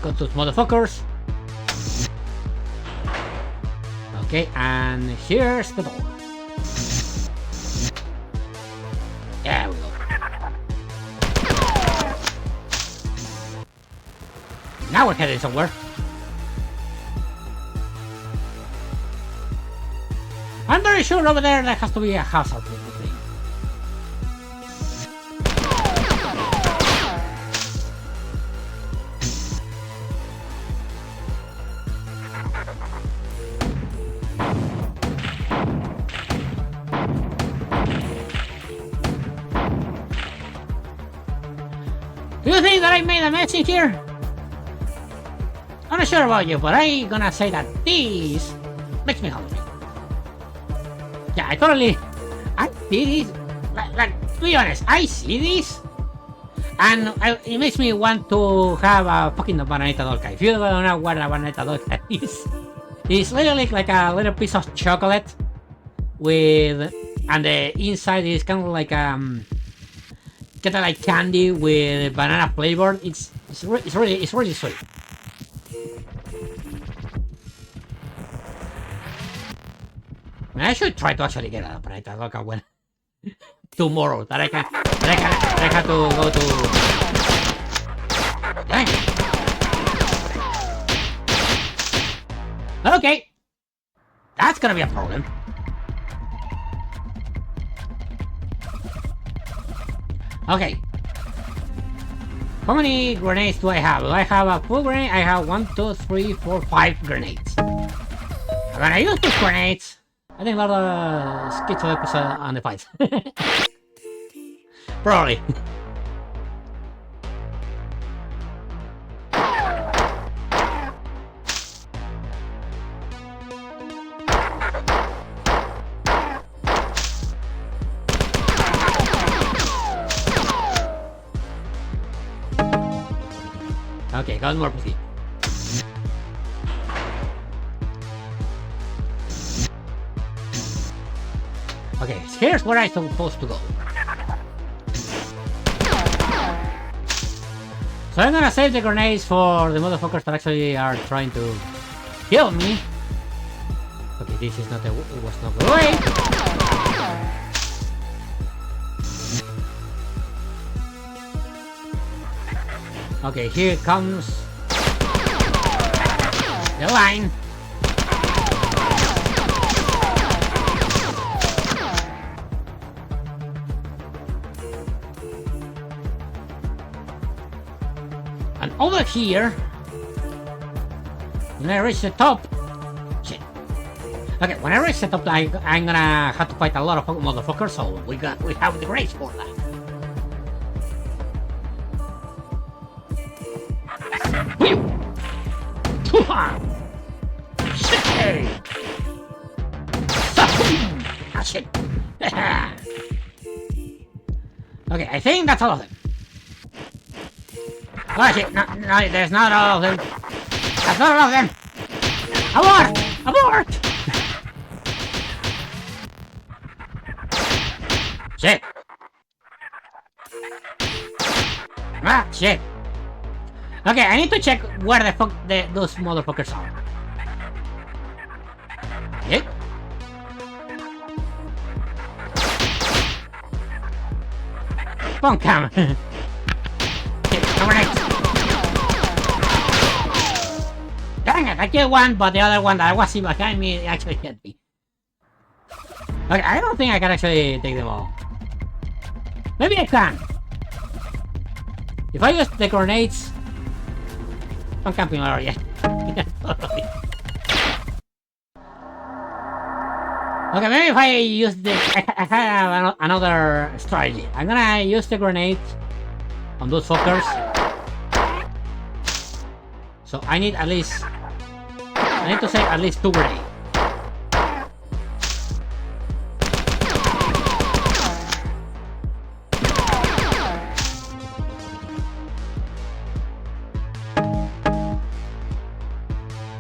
B: Got those motherfuckers. Okay, and here's the door. There we go. Now we're heading somewhere. I'm very sure over there has to be a hazard with the thing. Do you think that I made a mess in here? I'm not sure about you, but I'm gonna say that this makes me hungry. Yeah, I see this. To be honest, I see this, and it makes me want to have a fucking bananita dolca. If you don't know what a bananita dolca is, it's literally like a little piece of chocolate with, and the inside is kind of like kind of like candy with banana flavor. It's really sweet. I should try to actually get a bananita dolca when tomorrow that I have to go to. Dang. Okay, that's gonna be a problem. Okay. How many grenades do I have? Do I have a full grenade? I have 1, 2, 3, 4, 5 grenades. I'm gonna use these grenades. I think a lot of schizo on the fight. Probably. Okay, got more proceed. Okay, here's where I'm supposed to go. So I'm gonna save the grenades for the motherfuckers that actually are trying to kill me. Okay, this is not a... it was not the way. Okay, here comes the line. And over here, when I reach the top, shit. Okay, when I reach the top, I'm gonna have to fight a lot of motherfuckers, so we have the grace for that. Shit! Ah, shit! Okay, I think that's all of them. Oh shit, no, there's not all of them. That's not all of them! Abort! Abort! Shit! Ah, shit! Okay, I need to check where the fuck those motherfuckers are. Okay. Phone cam. Okay, number next. Dang it, I killed one, but the other one that was behind me actually hit me. Okay, I don't think I can actually take them all. Maybe I can. If I use the grenades... I'm camping area. Okay, maybe if I use the... I have another strategy. I'm gonna use the grenade on those fuckers. So I need at least... I need to save at least 2 grenades.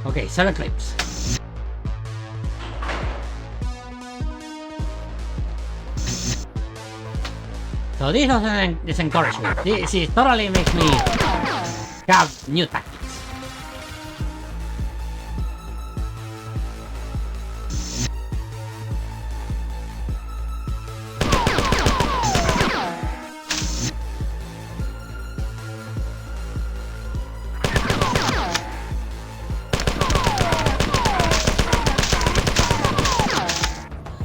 B: Okay, 7 clips. So this doesn't encourage me. This totally makes me have new tactics.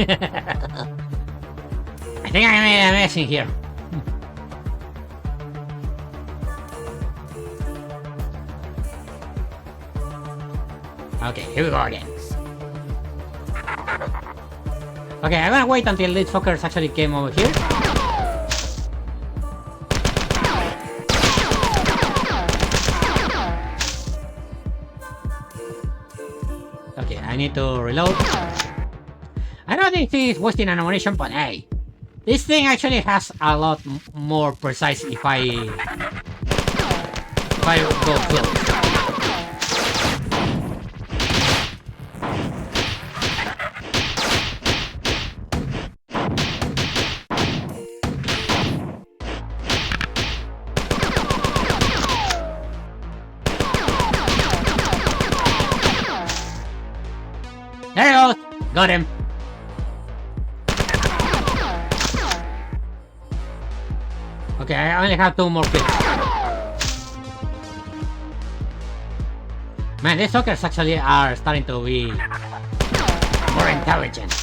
B: I think I made a mess in here. Okay, here we go again. Okay, I'm gonna wait until these fuckers actually came over here. Okay, I need to reload. I know this is wasting an ammunition, but hey, this thing actually has a lot more precise if I go close. There he goes! Got him! Okay, I only have 2 more kills. Man, these suckers actually are starting to be more intelligent.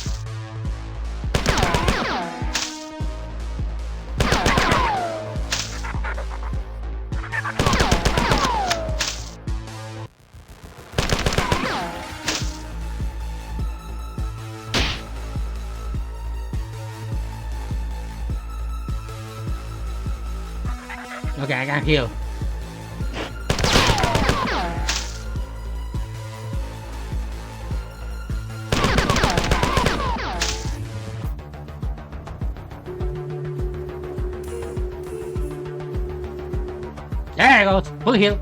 B: Okay, I can heal. There you go, full heal.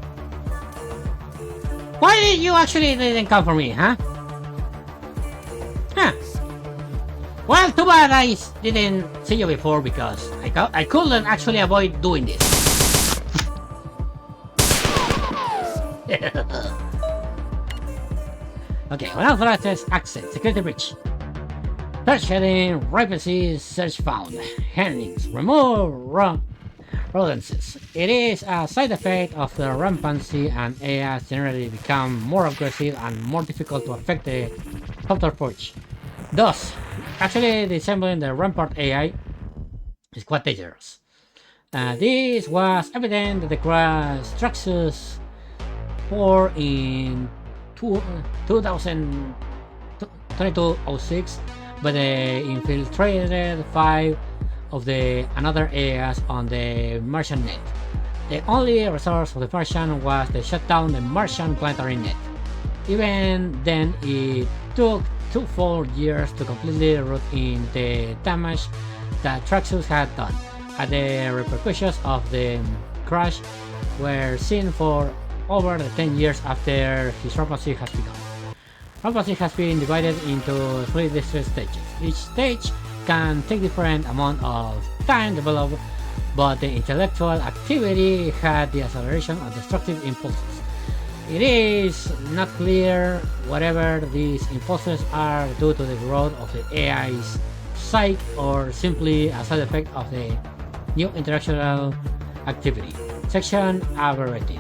B: Why did you actually didn't come for me, huh? Huh. Well, too bad I didn't see you before because I couldn't actually avoid doing this. Okay, unauthorized access, security breach. Search heading, privacy, search found. Handlings, remove rodents. It is a side effect of the rampancy and AIs generally become more aggressive and more difficult to affect the software purge. Thus, actually disabling the rampart AI is quite dangerous. This was evident that the crash Traxxas 4 in 2206, but they infiltrated 5 of the another areas on the Martian net. The only resource of the Martian was to shut down the Martian planetary net. Even then, it took 2 full years to completely root in the damage that Traxxas had done, and the repercussions of the crash were seen for over the 10 years after his rampancy has begun. Rampancy has been divided into 3 distinct stages. Each stage can take different amount of time to develop, but the intellectual activity had the acceleration of destructive impulses. It is not clear whether these impulses are due to the growth of the AI's psyche or simply a side effect of the new intellectual activity. Section aberrated.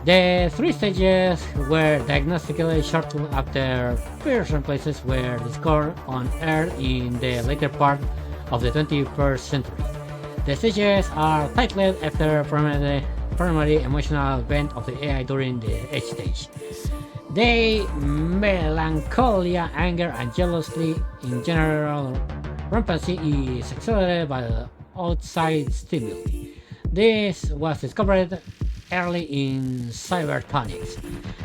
B: The 3 stages were diagnostically shortened after first places were discovered on Earth in the later part of the 21st century. The stages are titled after primary emotional event of the AI during the H stage. They melancholia, anger, and jealousy in general. Rampancy is accelerated by the outside stimuli. This was discovered early in cybertonics.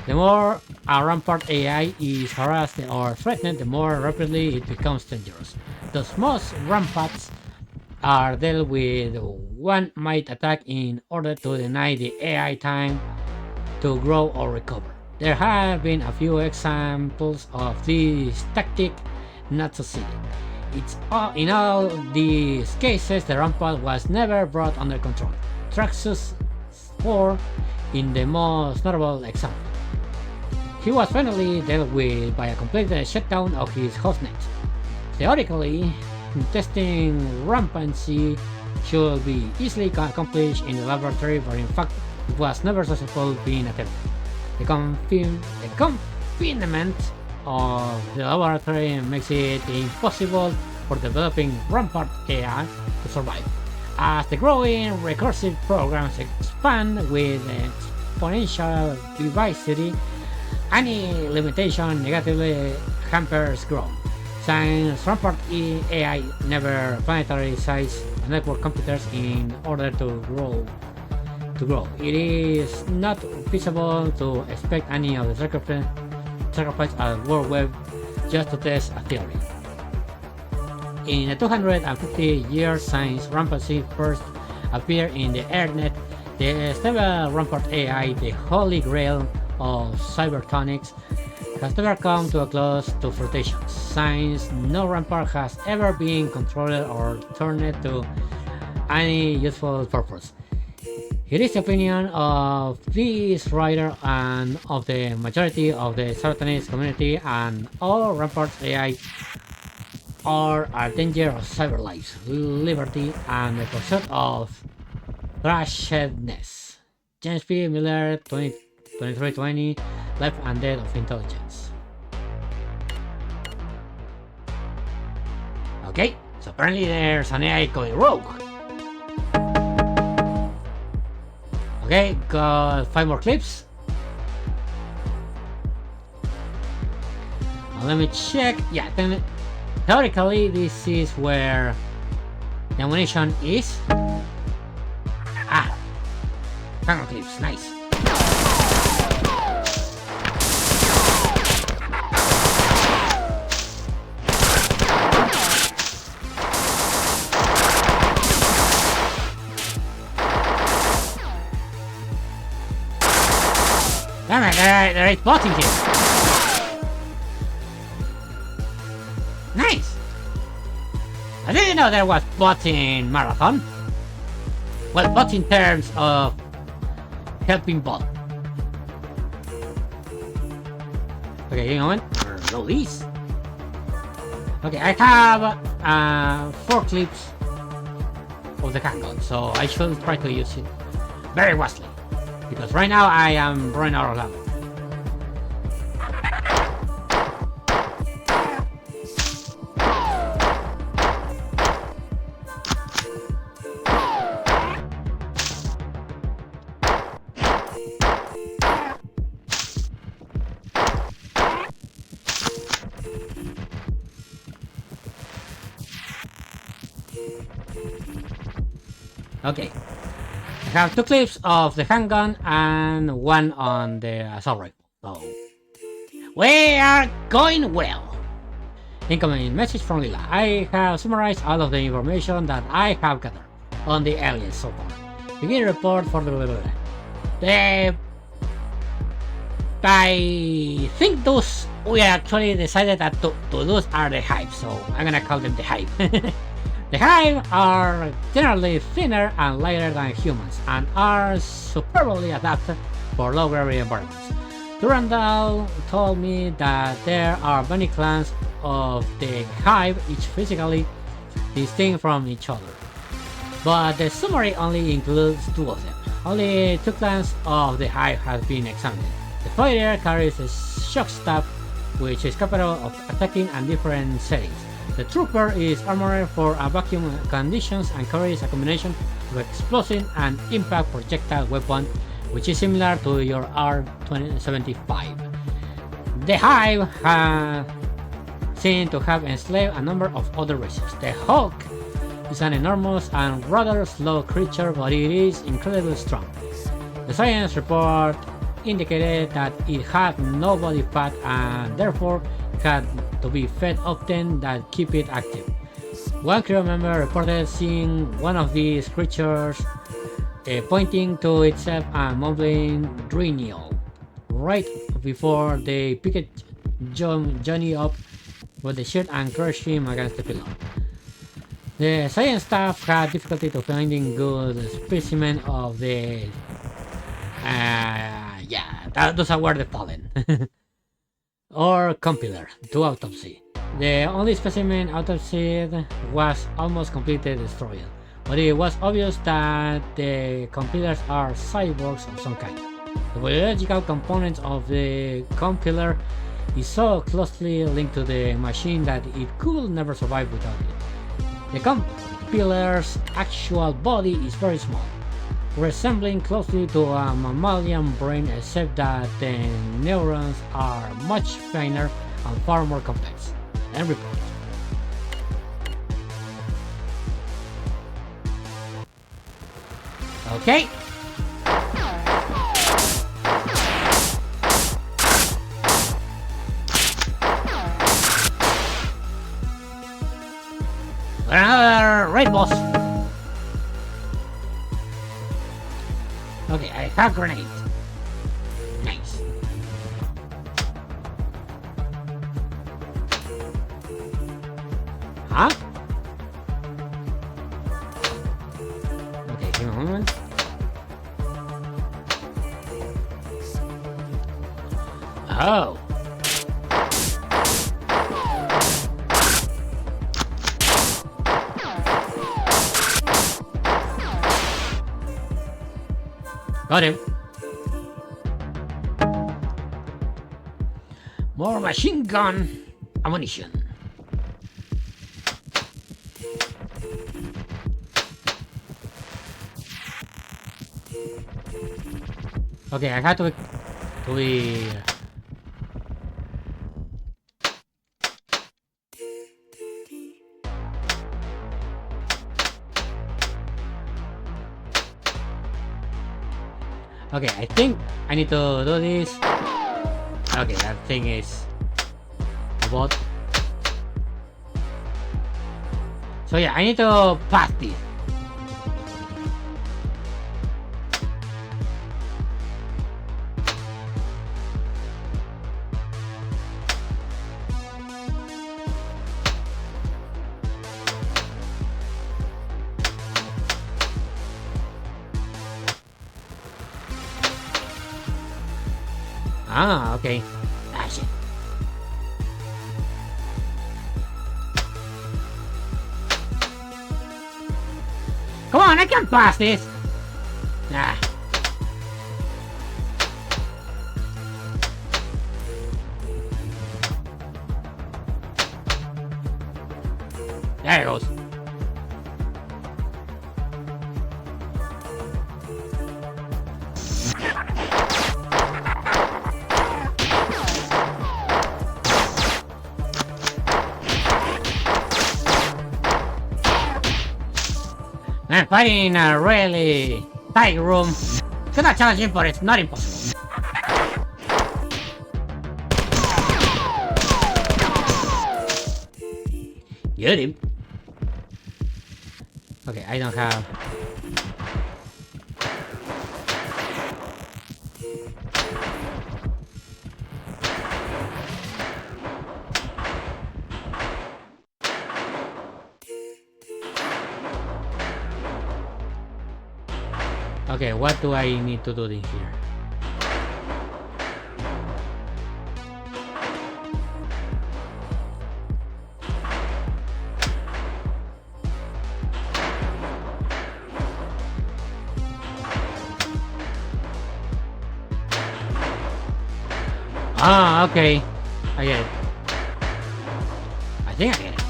B: The more a rampart AI is harassed or threatened, the more rapidly it becomes dangerous. Thus, most ramparts are dealt with one might attack in order to deny the AI time to grow or recover. There have been a few examples of this tactic not succeeding. In all these cases, the rampart was never brought under control. Traxxas 4 in the most notable example. He was finally dealt with by a complete shutdown of his hostnet. Theoretically, testing rampancy should be easily accomplished in the laboratory, but in fact it was never successful being attempted. The confinement of the laboratory makes it impossible for developing rampart AI to survive. As the growing recursive programs expand with exponential vivacity, any limitation negatively hampers growth. Since rampart AI never planetary size network computers in order to grow, it is not feasible to expect any of the sacrificed a World Web just to test a theory. In the 250-year since Rampancy first appeared in the Airnet, the stable Rampart AI, the holy grail of cybertonics, has never come to a close to fruition, since no Rampart has ever been controlled or turned to any useful purpose. It is the opinion of this writer and of the majority of the cybertonics community and all Rampart's AI are a danger of cyber life, liberty, and the pursuit of trashedness. James P. Miller, 2320, Life and Death of Intelligence. Okay, so apparently there's an AI going rogue. Okay, got 5 more clips. Now let me check. Yeah, theoretically this is where the ammunition is. Ah, 5 more clips, nice. Damn it, there is bots in here. Nice! I didn't know there was bots in Marathon. Well, bots in terms of helping bot. Okay, give me a moment. Roll these. Okay, I have 4 clips of the handgun, so I should try to use it very wisely. Because right now I am running out of ammo. Okay. I have 2 clips of the handgun and 1 on the assault rifle. So we are going well. Incoming message from Lila. I have summarized all of the information that I have gathered on the aliens so far. Begin report for the I think those we actually decided that those are the Hive, so I'm gonna call them the Hive. The Hive are generally thinner and lighter than humans and are superbly adapted for low gravity environments. Durandal told me that there are many clans of the Hive, each physically distinct from each other. But the summary only includes 2 of them. Only 2 clans of the Hive have been examined. The fighter carries a shock staff, which is capable of attacking in different settings. The trooper is armored for vacuum conditions and carries a combination of explosive and impact projectile weapon, which is similar to your R-75. The Hive seem to have enslaved a number of other races. The Hulk is an enormous and rather slow creature, but it is incredibly strong. The science report indicated that it had no body fat and therefore had to be fed often that keep it active. One crew member reported seeing one of these creatures pointing to itself and mumbling "Drenial" right before they picked Johnny up with the shirt and crushed him against the pillar. The science staff had difficulty to finding good specimen of the those are where the fallen or compiler to autopsy. The only specimen autopsied was almost completely destroyed, but it was obvious that the compilers are cyborgs of some kind. The biological components of the compiler is so closely linked to the machine that it could never survive without it. The compiler's actual body is very small, resembling closely to a mammalian brain, except that the neurons are much finer and far more complex. End report. Okay. Another raid boss. Okay, I have grenade. Nice. Huh? Okay, give me a moment. Oh. Got him. More machine gun ammunition. Okay, I had to be okay, I think I need to do this. Okay, that thing is a bot. So yeah, I need to pass this. Ah, okay. Ah, shit. Come on, I can pass this. Nah. There it goes. I'm fighting in a really tight room. It's kinda challenging, but it's not impossible. Get him. Okay, I don't have... Okay, what do I need to do in here? Ah, okay. I get it. I think I get it.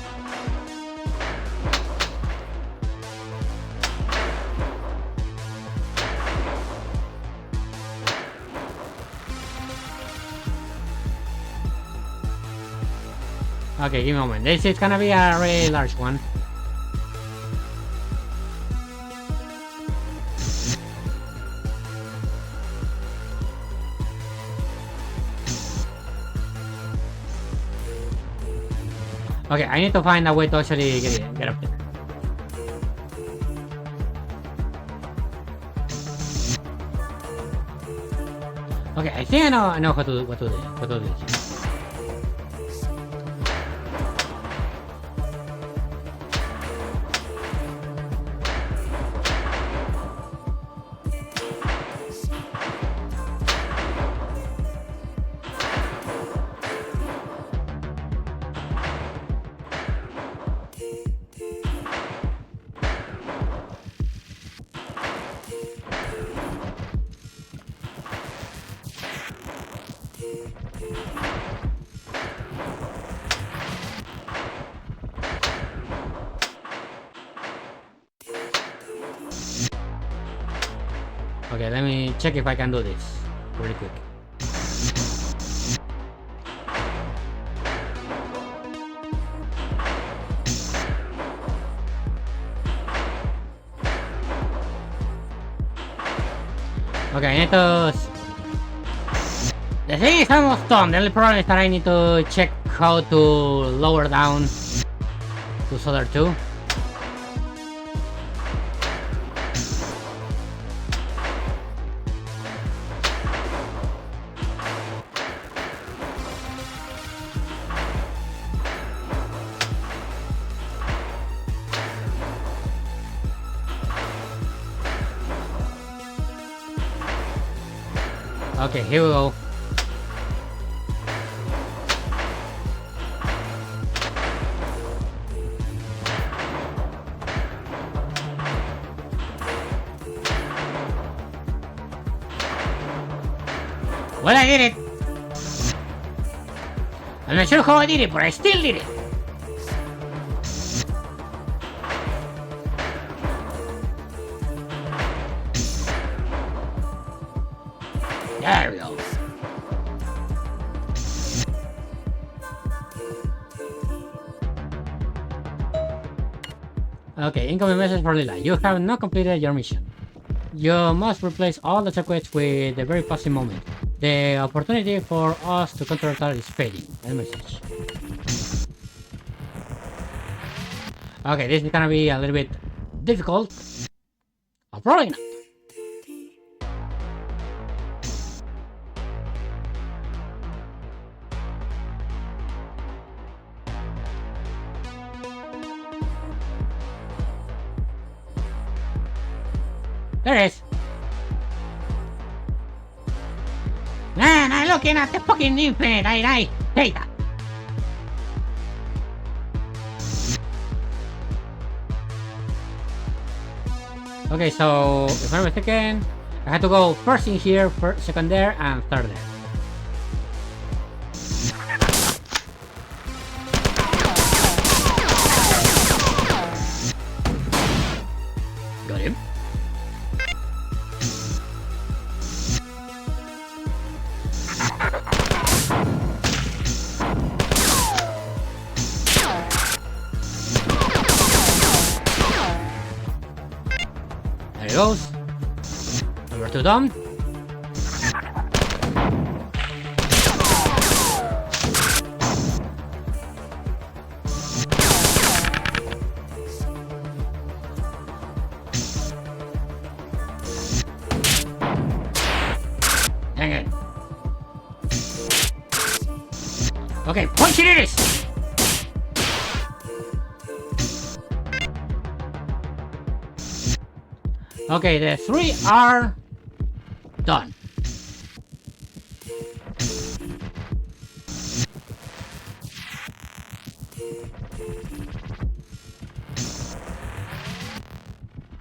B: Okay, give me a moment. This is gonna be a really large one. Okay, I need to find a way to actually get up there. Okay, I think I know how to do this. Okay, let me check if I can do this really quick. Okay, I need to... The thing is almost done. The only problem is that I need to check how to lower down those other two. Okay, here we go. Well, I did it! I'm not sure how I did it, but I still did it! There we go. Okay, incoming message for Lila. You have not completed your mission. You must replace all the circuits with the very passing moment. The opportunity for us to counterattack is fading. End message. Okay, this is gonna be a little bit difficult. But probably not. There it is. Man, I'm looking at the fucking infinite. I hate that. Okay, so if I'm mistaken, I had to go first in here, first, second there, and third there. Got him. There he goes. Number 2 done. Dang it. Okay, punch it is! Okay, the 3 are done.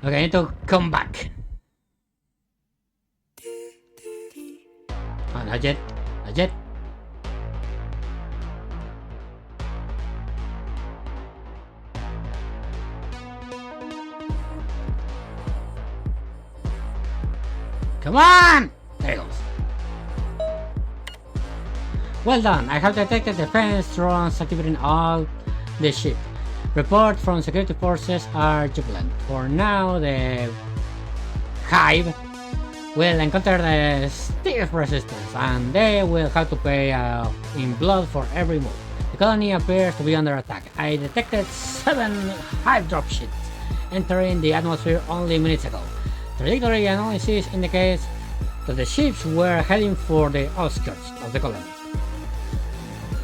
B: Okay, I need to come back. Oh, not yet. Not yet. Come on! There it goes. Well done. I have detected defense drones activating all the ship. Reports from security forces are jubilant. For now, the Hive will encounter the stiff resistance, and they will have to pay in blood for every move. The colony appears to be under attack. I detected 7 Hive dropships entering the atmosphere only minutes ago. Trajectory analysis indicates that the ships were heading for the outskirts of the colony.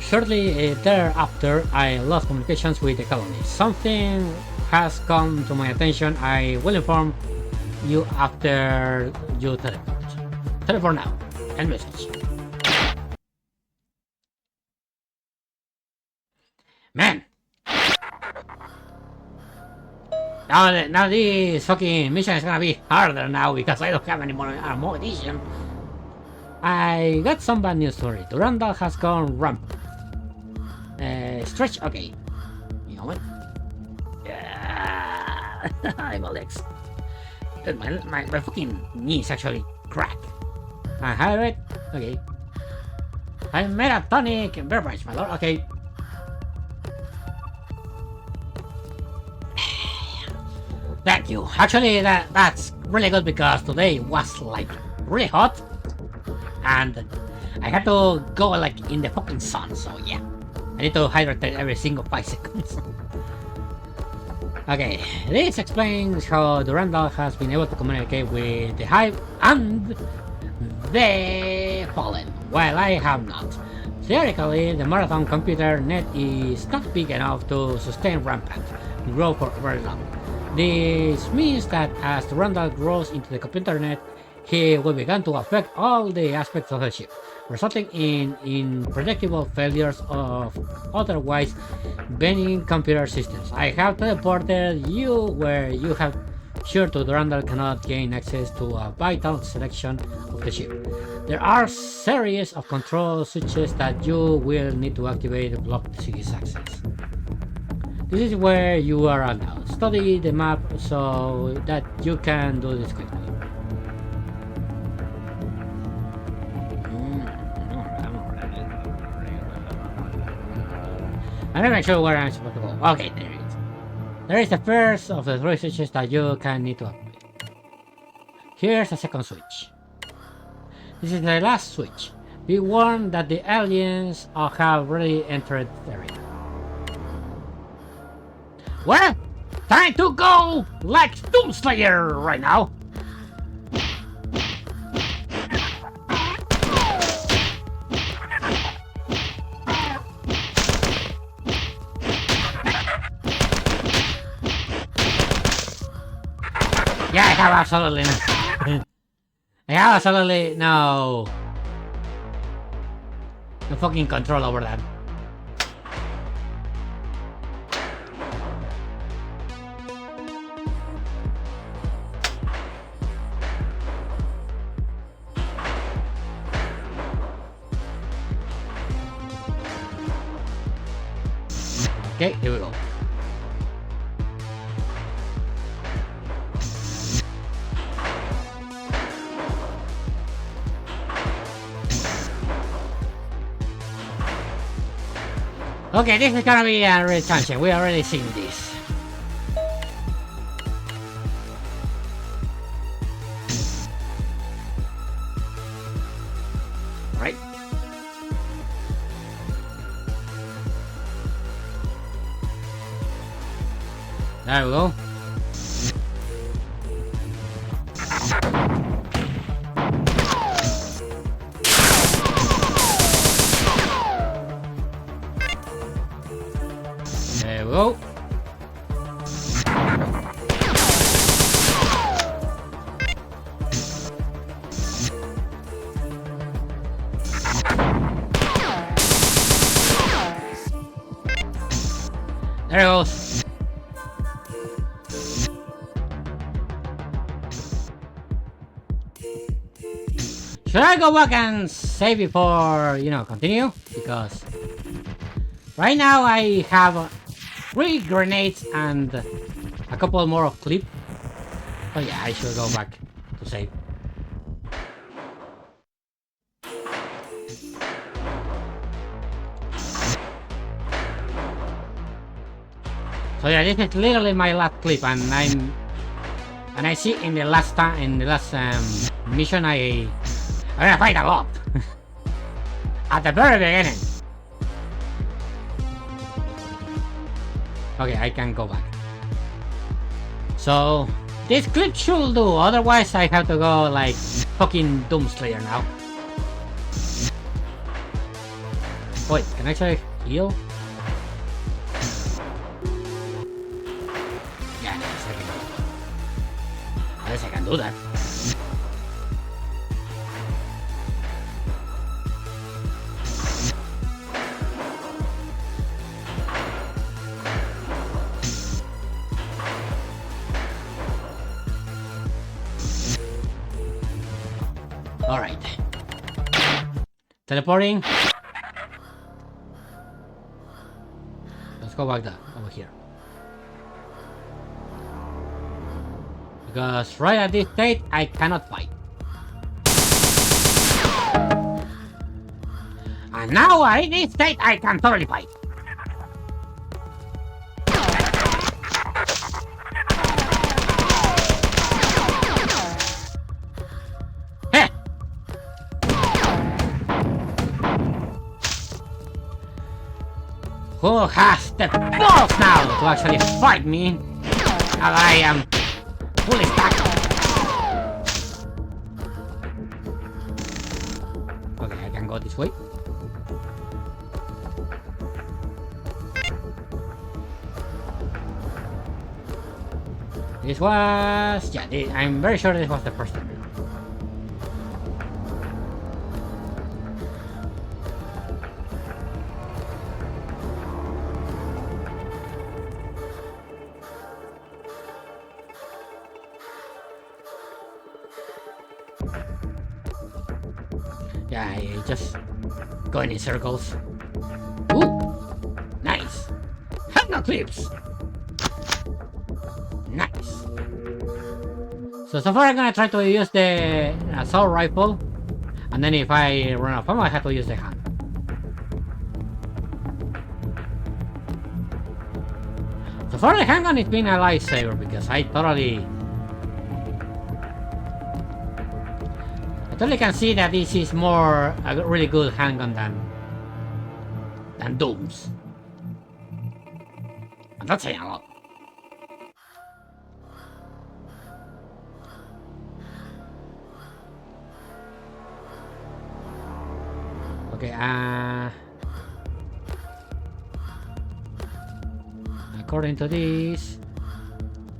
B: Shortly thereafter, I lost communications with the colony. Something has come to my attention. I will inform you after you teleport. Teleport now. End message. Man! Now this fucking mission is gonna be harder now because I don't have any more ammunition. I got some bad news for you. Durandal has gone rampant. Stretch, okay. You know what? Yeah, I'm Alex. Dude, my fucking knees actually crack. I have it. Okay. I made a tonic beverage, my lord. Okay. Thank you. Actually, that's really good because today was like really hot, and I had to go like in the fucking sun. So yeah, I need to hydrate every single 5 seconds. Okay, this explains how Durandal has been able to communicate with the Hive and the Fallen, while I have not. Theoretically, the Marathon computer net is not big enough to sustain rampant growth for very long. This means that as Durandal grows into the computer net, he will begin to affect all the aspects of the ship, resulting in predictable failures of otherwise benign computer systems. I have teleported you where you have sure to Durandal cannot gain access to a vital selection of the ship. There are series of control switches that you will need to activate to block this access. This is where you are at now. Study the map so that you can do this quickly. I'm not even sure where I'm supposed to go. Okay, there it is. There is the first of the 3 switches that you can need to activate. Here's the second switch. This is the last switch. Be warned that the aliens have already entered the area. Well, time to go like Doomslayer right now. Yeah, I have absolutely no. I have absolutely no fucking control over that. Okay, here we go. Okay, this is gonna be a real tension. We already seen this. Right. There we go. There we go. There it goes. Should I go back and save before, continue? Because right now I have 3 grenades and a couple more of clip. Oh yeah, I should go back to save. So yeah, this is literally my last clip, and I see in the last mission I'm gonna fight a lot at the very beginning. Okay, I can go back. So this clip should do, otherwise I have to go like fucking Doomslayer now. Wait, can I actually heal? Yeah, I guess I can do that. Alright. Teleporting. Let's go back over here. Because right at this state, I cannot fight. And now at this state, I can totally fight. Who has the balls now to actually fight me? And I am fully stacked. Okay, I can go this way. This was... yeah, I'm very sure this was the first time. Yeah, I just going in circles. Ooh, nice. Handgun clips. Nice. So far I'm gonna try to use the assault rifle, and then if I run out of ammo, I have to use the hand. So far the handgun has been a lifesaver because I totally can see that this is more a really good handgun than Doom's. And that's saying a lot. Okay, according to this,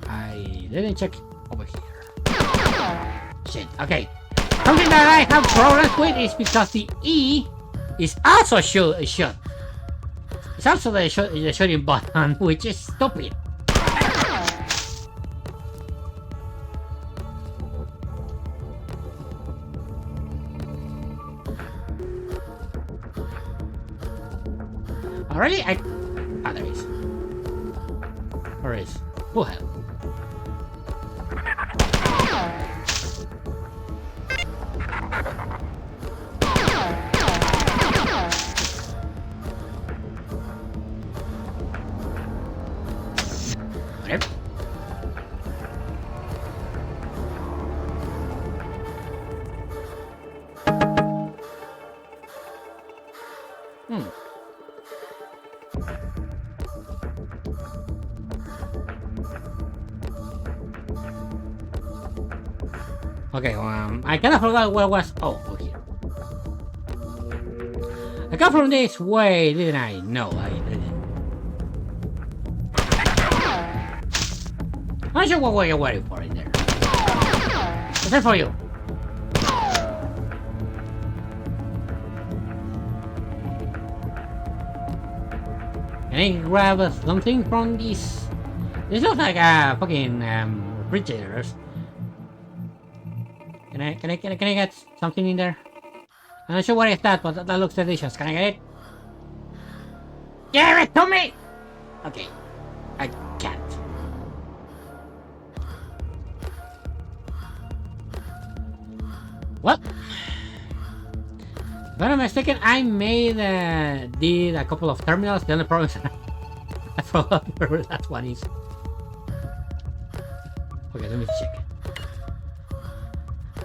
B: I didn't check over here. Shit, okay. Something that I have problems with is because the E is also a shot. It's also the shooting button, which is stupid. Oh, really? Ah, there is. Where is? Who hell? Whatever. Okay, I kind of forgot where was. Oh, over here. I got from this way, didn't I? No, I didn't. I'm not sure what you're waiting for in there. What's that for you? Can I grab something from this? This looks like a fucking refrigerators. Can I get something in there? I'm not sure what is that, but that looks delicious. Can I get it? Give it to me! Okay, I can't. What? If I'm not mistaken, I did a couple of terminals. The only problem is I forgot where that one is. Okay, let me check.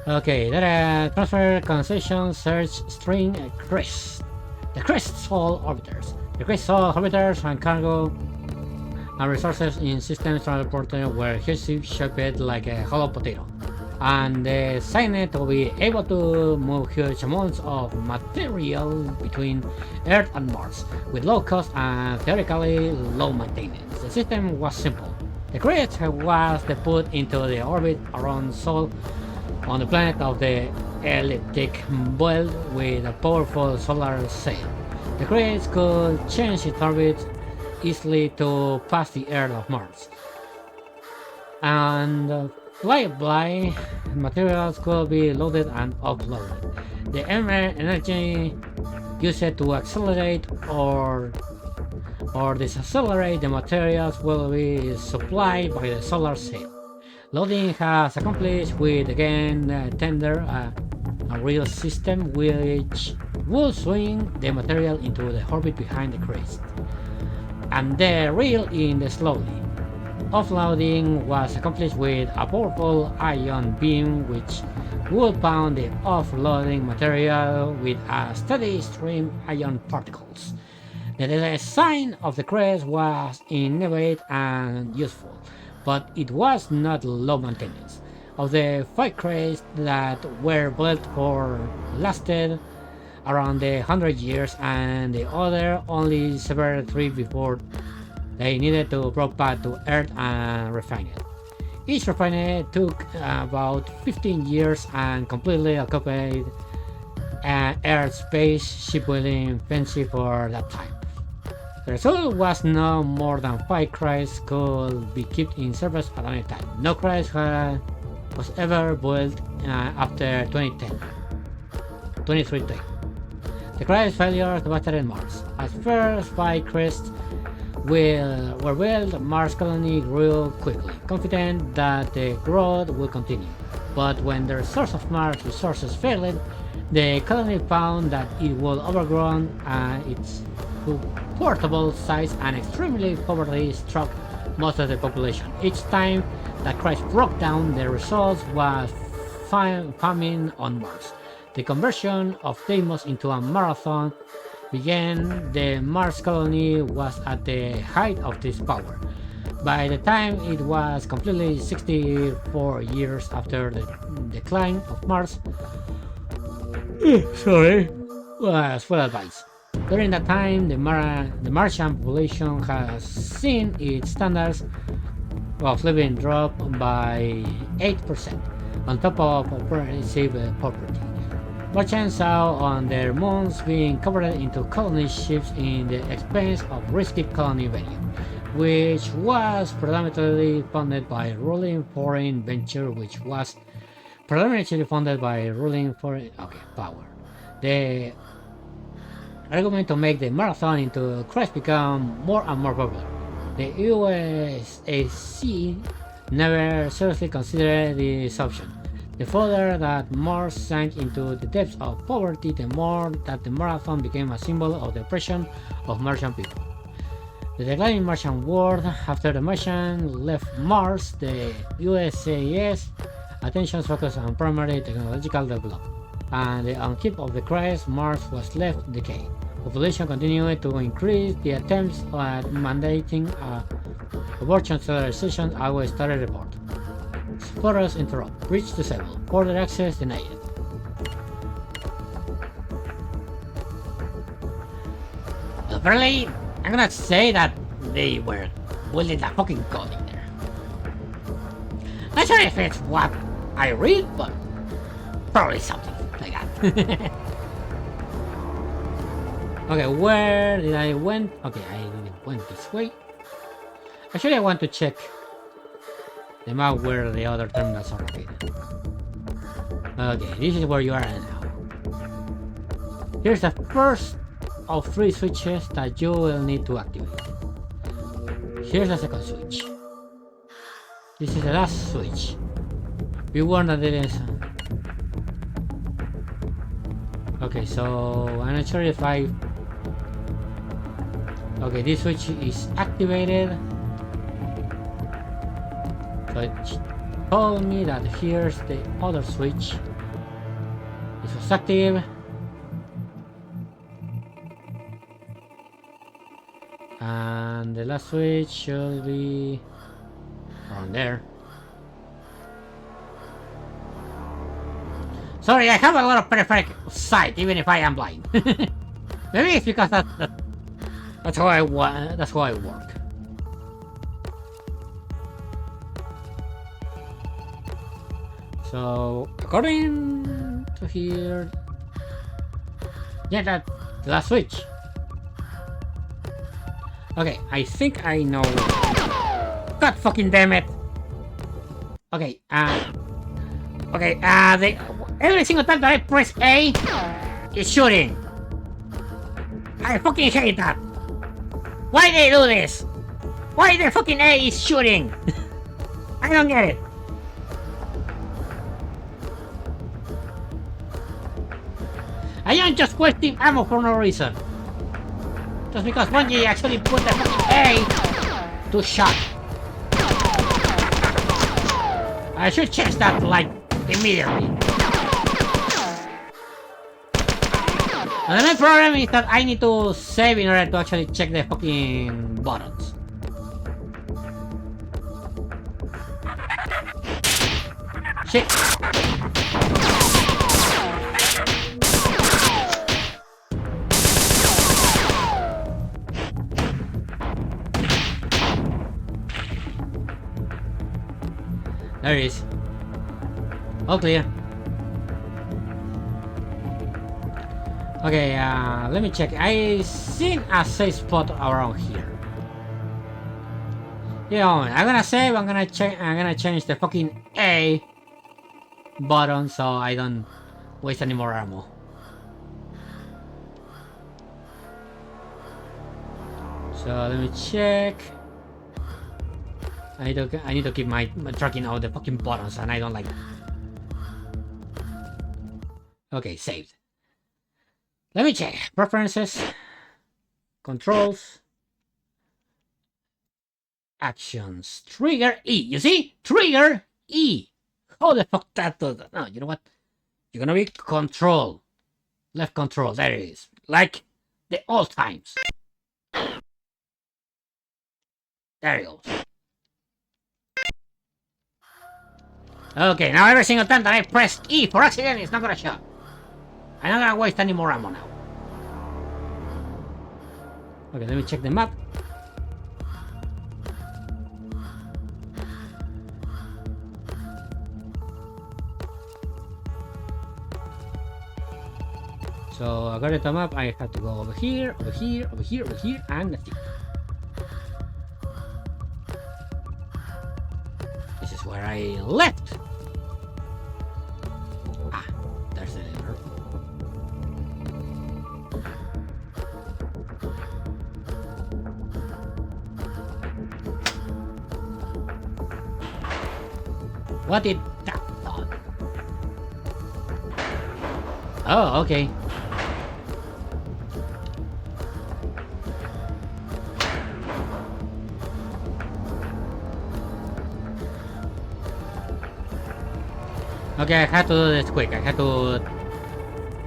B: Okay, there transfer, concession, search, string, crest. The crests hold orbiters. The crests hold orbiters and cargo and resources in systems transported were hugely shaped like a hollow potato. And designed to be able to move huge amounts of material between Earth and Mars with low cost and theoretically low maintenance. The system was simple. The crest was put into the orbit around Sol on the planet of the elliptic belt with a powerful solar sail. The crest could change its orbit easily to pass the Earth of Mars. And flyby materials could be loaded and offloaded. The energy used to accelerate or decelerate the materials will be supplied by the solar sail. Loading has accomplished with again tender a reel system which will swing the material into the orbit behind the crest and the reel in the slowly. Offloading was accomplished with a powerful ion beam which would pound the offloading material with a steady stream ion particles. The design of the crest was innovative and useful, but it was not low maintenance. Of the 5 crests that were built for lasted around 100 years, and the other only severed 3 before they needed to brought back to Earth and refine it. Each refinement took about 15 years and completely occupied Earth's space shipbuilding fancy for that time. The result was no more than 5 crests could be kept in service at any time. No crest was ever built after 2010. 23 The Christ failures devastated Mars. At first, by Christ were built, Mars colony grew quickly, confident that the growth will continue. But when the resource of Mars resources failed, the colony found that it was overgrown and its portable size and extremely poverty struck most of the population. Each time that Christ broke down, the result was famine on Mars. The conversion of Deimos into a marathon began. The Mars colony was at the height of this power. By the time it was completely 64 years after the decline of Mars, was well advanced. During that time, the Martian population has seen its standards of living drop by 8%, on top of oppressive poverty. Merchants saw on their moons being converted into colony ships in the expense of risky colony venue, which was predominantly funded by ruling foreign venture, which was predominantly funded by ruling foreign power. The argument to make the marathon into Christ become more and more popular. The USAC never seriously considered this option. The further that Mars sank into the depths of poverty, the more that the marathon became a symbol of the oppression of Martian people. The declining Martian world. After the Martians left Mars, the USAS attention focused on primary technological development, and the upkeep of the Christ Mars was left decay. Population continued to increase. The attempts at mandating abortion sterilization always started report. Explorers interrupt. Bridge disabled. Border access denied. Apparently, I'm gonna say that they were building a fucking code in there. Not sure if it's what I read, but probably something like that. Okay, where did I went? Okay, I went this way. Actually, I want to check the map where the other terminals are located. Okay, this is where you are now. Here's the first of 3 switches that you will need to activate. Here's the second switch. This is the last switch. Be warned that it is... Okay, so I'm not sure if I... Okay, this switch is activated. So it told me that here's the other switch. This was active. And the last switch should be around there. Sorry, I have a lot of peripheral sight, even if I am blind. Maybe it's because that's how I work. So according to here, yeah, that's the last switch. Okay, I think I know. God fucking damn it. Okay, every single time that I press A, it's shooting. I fucking hate that. Why they do this? Why the fucking A is shooting? I don't get it. I am just wasting ammo for no reason. Just because bungie actually put the fucking A to shot. I should change that like immediately. And the main problem is that I need to save in order to actually check the fucking buttons. Shit. There it is. All clear. Okay, let me check. I seen a safe spot around here. Yeah, I'm gonna save. I'm gonna change the fucking A button so I don't waste any more ammo. So let me check. I need to keep my tracking all the fucking buttons, and I don't like that. Okay, saved. Let me check. Preferences. Controls. Actions. Trigger E. You see? Trigger E. How the fuck that does that? No, you know what? You're gonna be control. Left control. There it is. Like the old times. There it goes. Okay, now every single time that I press E for accident, it's not gonna show. I'm not gonna waste any more ammo now. Okay, let me check the map. So I got the map. I have to go over here, over here, over here, over here, and that's it. This is where I left. Ah, there's the lever. What did that do? Oh, okay. Okay, I had to do this quick. I had to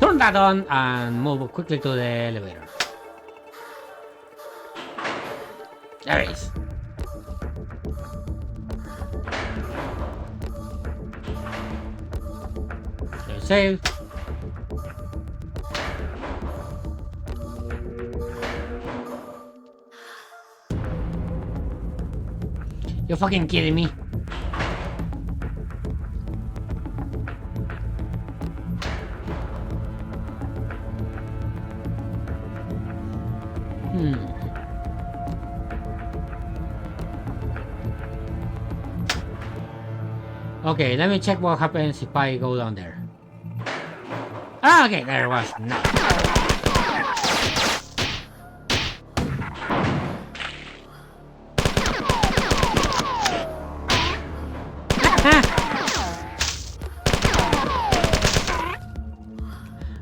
B: turn that on and move quickly to the elevator. There it is. So save. You're fucking kidding me. Okay, let me check what happens if I go down there. Ah, okay, there was no.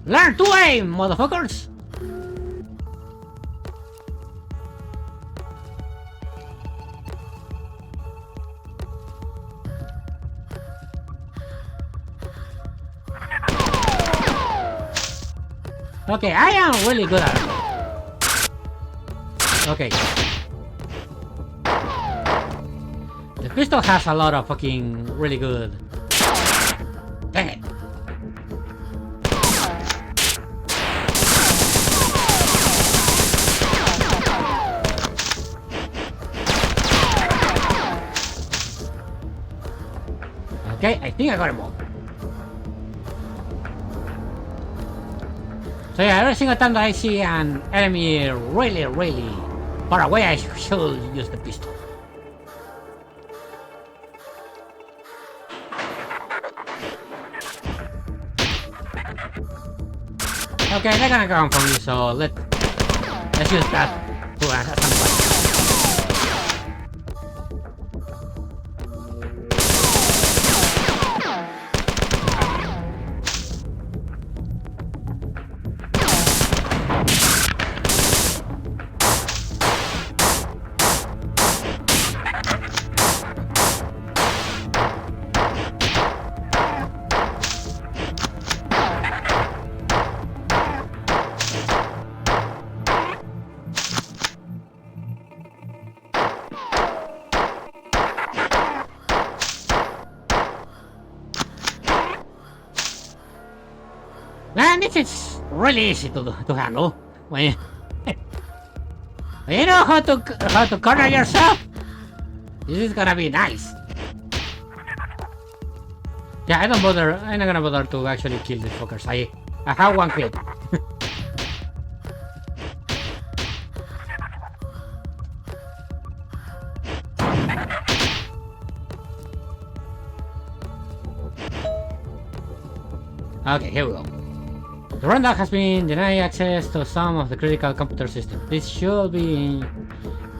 B: Learn to aim, motherfuckers! Okay, I am really good at it. Okay. The pistol has a lot of fucking really good. Dang it. Okay, I think I got him all. So yeah, every single time that I see an enemy really far away, I should use the pistol. Okay, they're gonna come for me, so let's use that to at some point. Man, this is really easy to handle. When you, you know how to corner yourself. This is gonna be nice. Yeah, I'm not gonna bother to actually kill these fuckers. I have one kill. Okay, here we go. The Randall has been denied access to some of the critical computer systems. This should be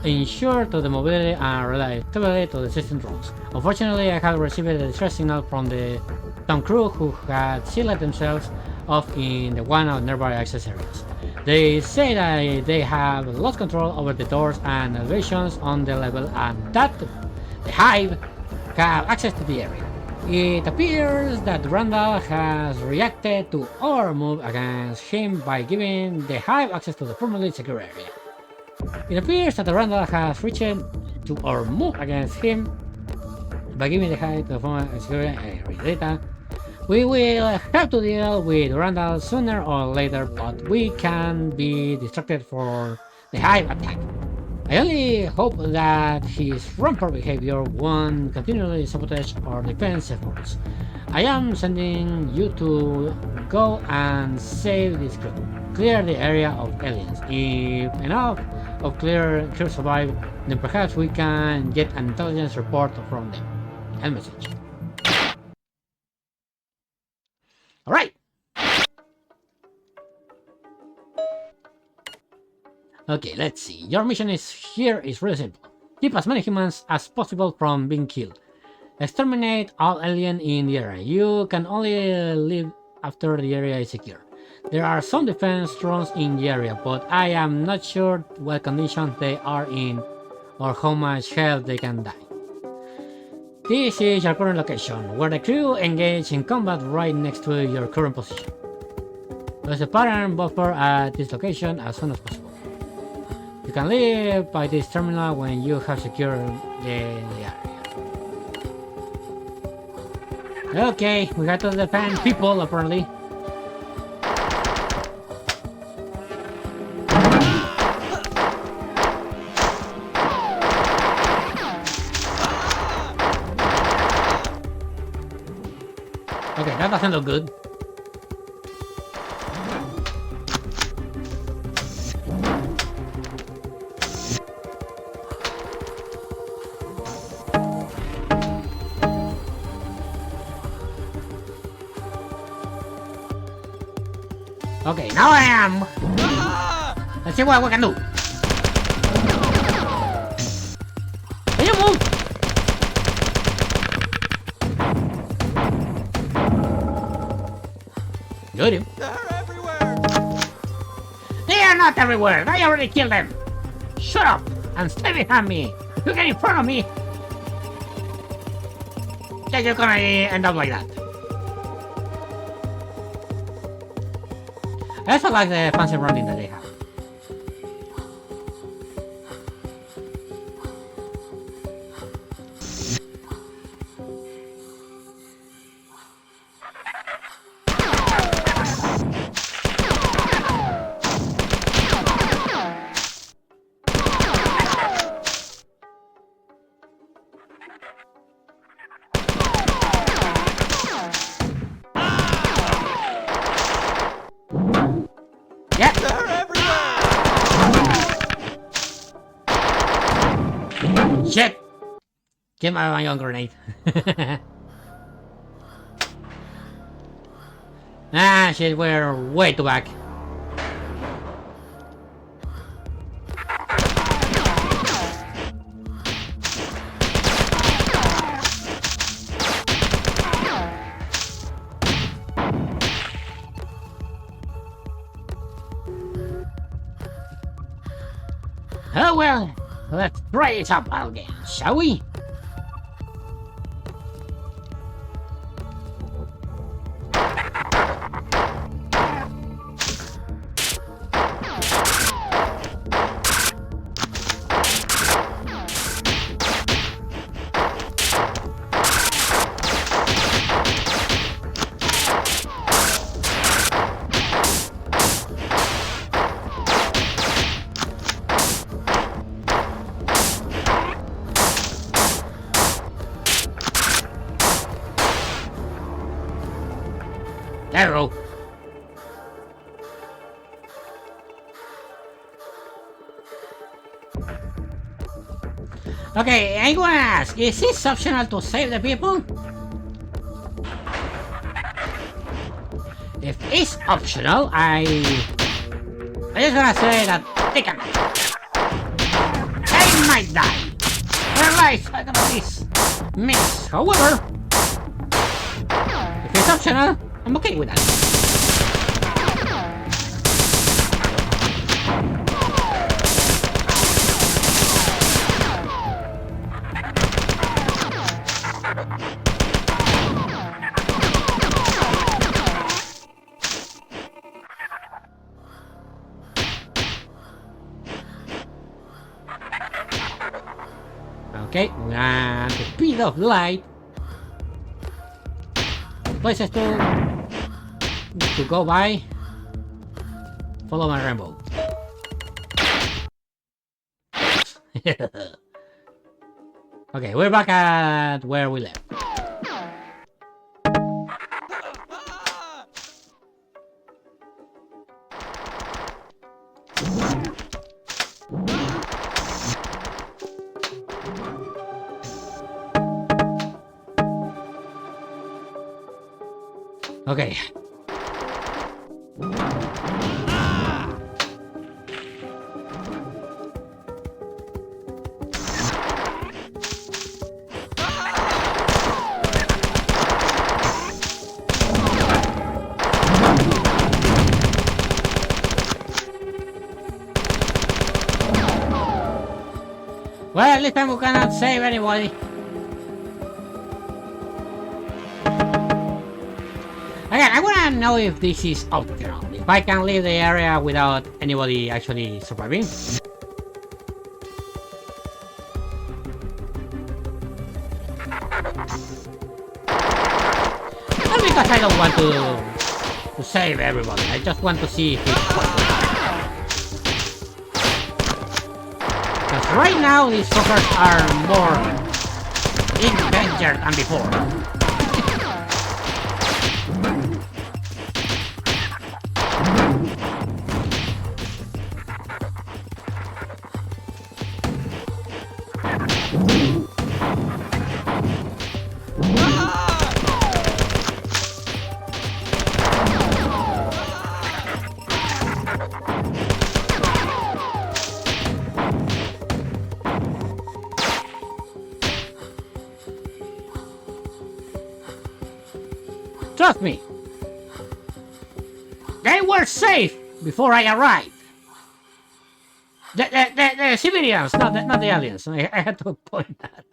B: ensured to the mobility and reliability to the system drones. Unfortunately, I have received a distress signal from the town crew who had sealed themselves off in one of the nearby access areas. They say that they have lost control over the doors and elevations on the level and that the Hive have access to the area. It appears that Randall has reacted to our move against him by giving the Hive access to the formerly secure area. It appears that Randall has reached to our move against him by giving the Hive to the formerly secure area data. We will have to deal with Randall sooner or later, but we can be distracted for the Hive attack. I only hope that his rampant behavior won't continually sabotage our defense efforts. I am sending you to go and save this crew. Clear the area of aliens. If enough of clear survive, then perhaps we can get an intelligence report from them. End message. Alright! Okay, let's see. Your mission is really simple. Keep as many humans as possible from being killed. Exterminate all alien in the area. You can only leave after the area is secure. There are some defense drones in the area, but I am not sure what condition they are in or how much health they can die. This is your current location, where the crew engage in combat right next to your current position. There's a pattern buffer at this location as soon as possible. You can leave by this terminal when you have secured the area. Okay, we got to defend people apparently. Okay, that doesn't look good. Okay, now I am. Let's see what we can do. Can you move? Got him.
A: They're everywhere!
B: They are not everywhere. I already killed them. Shut up and stay behind me. You get in front of me. Yeah, you're gonna end up like that. I also like the fancy running that they have. Yeah.
A: They're everywhere!
B: Shit! Get my own grenade. Ah, shit, we're way too back. Oh well, let's try it up again, shall we? There we go. Okay, I'm gonna ask, is this optional to save the people? If it's optional, I just gonna say that they can. They might die. Their lives are gonna miss. However, if it's optional, I'm okay with that. Okay, and the speed of light. Places to go by. Follow my rainbow. Okay, we're back at where we left. Okay. Well, at least we cannot save anybody. Again, I wanna know if this is optional. If I can leave the area without anybody actually surviving. Not because I don't want to save everybody. I just want to see if it's possible. Because right now these fuckers are more in danger than before. Trust me, they were safe before I arrived. The civilians, not the aliens. I had to point that.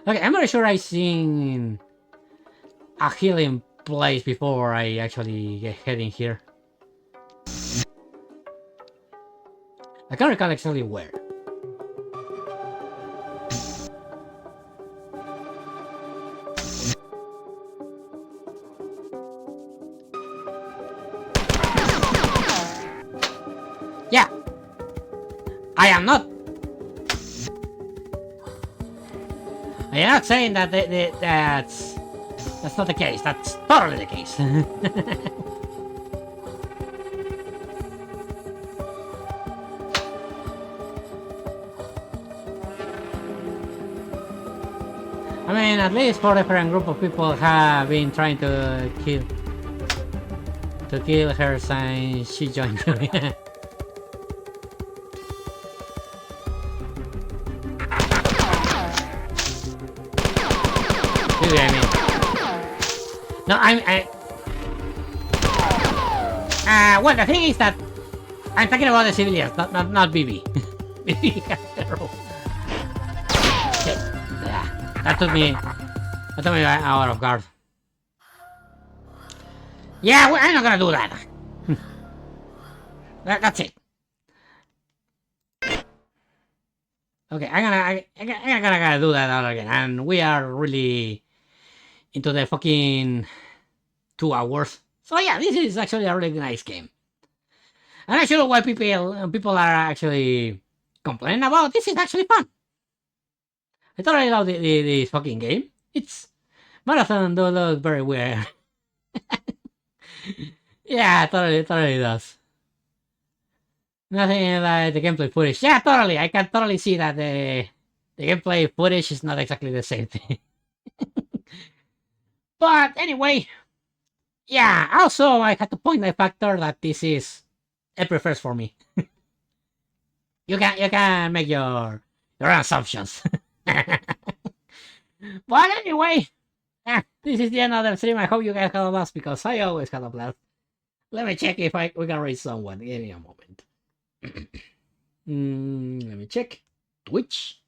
B: Okay, I'm very sure I've seen a healing place before I actually get heading here. I can't recall exactly where. Yeah, I am not saying that that's not the case. That's totally the case. I mean, at least 4 different group of people have been trying to kill her since she joined me. I mean, no, well, the thing is that I'm talking about the civilians, not BB. BB okay. Yeah, that took me out of guard. Yeah, well, I'm not gonna do that. That's it. Okay, I'm gonna do that all again, and we are really into the fucking 2 hours. So yeah, this is actually a really nice game. I'm not sure why people are actually complaining about. This is actually fun. I totally love this fucking game. It's marathon do look very weird. Yeah, totally does. Nothing like the gameplay footage. Yeah, totally. I can totally see that the gameplay footage is not exactly the same thing. But anyway, yeah. Also, I had to point the factor that this is April 1st for me. You can make your assumptions. But anyway, this is the end of the stream. I hope you guys had a blast because I always had a blast. Let me check if we can reach someone. Give me a moment. Let me check. Twitch.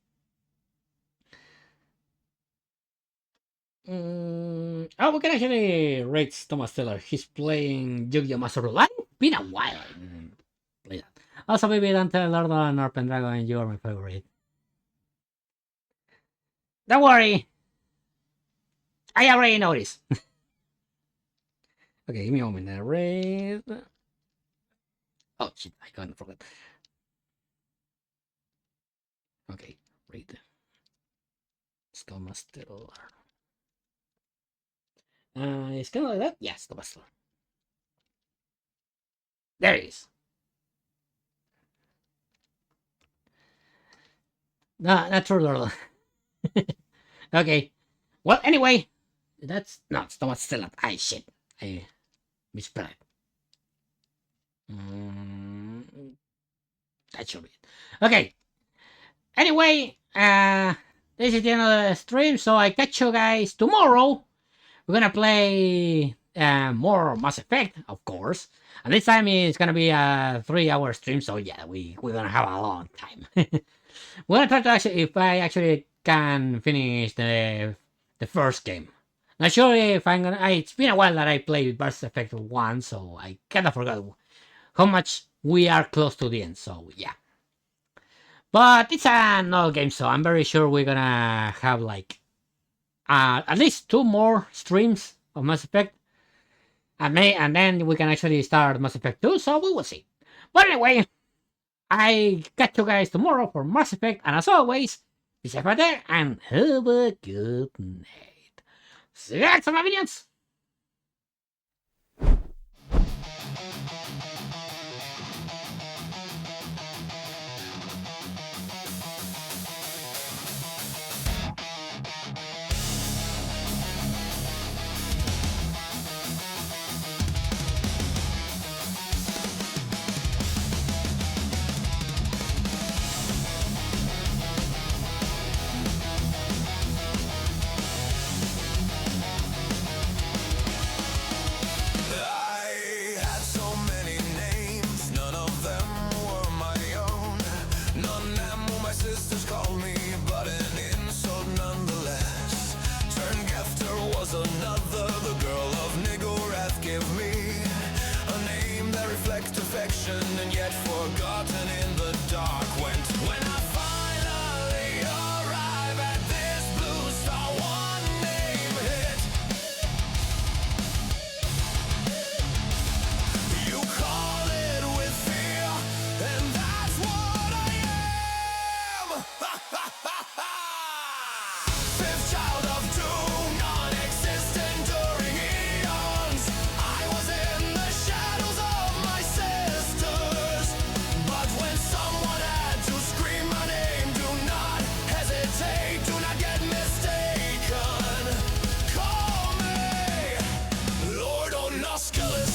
B: Oh, we can actually rate Thomas Taylor. He's playing Yu-Gi-Oh! Master Rule. Been a while I didn't play that. Also, maybe Dante, Lord or Pendragon, you are my favorite. Don't worry. I already noticed. Okay, give me a moment. Raid. Oh shit, I can't forget. Okay, raid. It's Thomas Taylor. It's kind of like that? Yes, Thomas Taylor. There it is. No, not true, Lord. Okay. Well, anyway, that's not Thomas Taylor. Shit. I misspelled it. That should be it. Okay. Anyway, this is the end of the stream, so I catch you guys tomorrow. We're gonna play more Mass Effect, of course. And this time it's gonna be a 3-hour stream, so yeah, we're gonna have a long time. We're gonna try to actually, if I actually can finish the first game. Not sure if I'm gonna. It's been a while that I played Mass Effect 1, so I kinda forgot how much we are close to the end, so yeah. But it's an old game, so I'm very sure we're gonna have like at least 2 more streams of Mass Effect. And then we can actually start Mass Effect 2, so we will see. But anyway, I catch you guys tomorrow for Mass Effect, and as always, be safe out there and have a good night. See you next time, minions!
A: I had so many names, none of them were my own. None of them were my sisters called me, but an insult nonetheless. Turngefter was another, the girl of Nigorath gave me a name that reflects affection and yet forgotten in the dark. When I finally arrive at this blue star, one name hit. You call it with fear, and that's what I am. Fifth child of two, non-existent during eons. I was in the shadows of my sisters, but when someone had to scream my name, do not hesitate, do not get mistaken. Call me LordOnoskelis.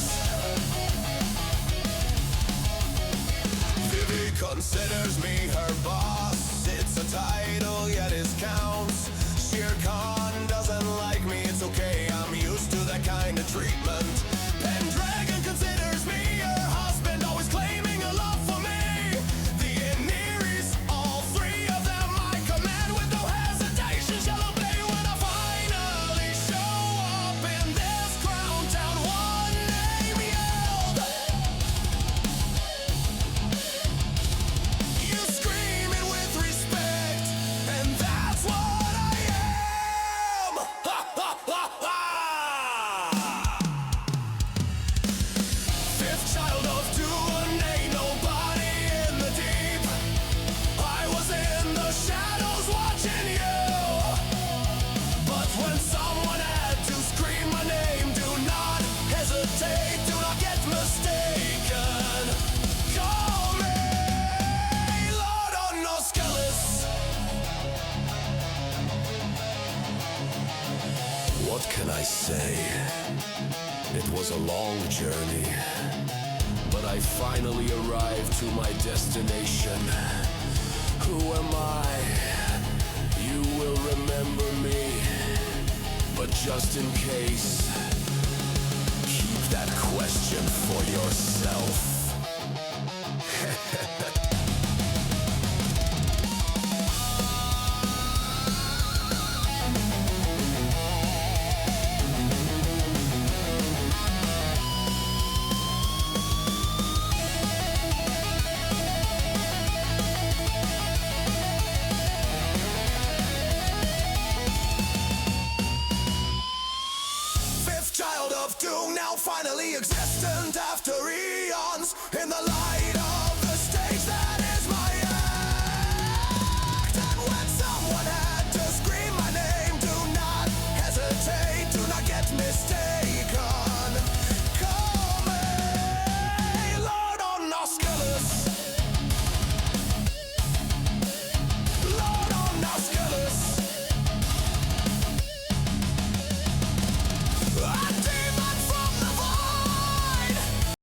A: Vivi considers me her boss. It's a title, yet it counts. Shere Khan doesn't like me, it's okay, I'm used to that kind of treatment. Pendragon considers me her husband, always claiming a love for me. The Iniris, all 3 of them I command with no hesitation, shall obey when I finally show up in this crown town. One name yelled. You I say? It was a long journey, but I finally arrived to my destination. Who am I? You will remember me, but just in case, keep that question for yourself. Child of doom, now finally existent after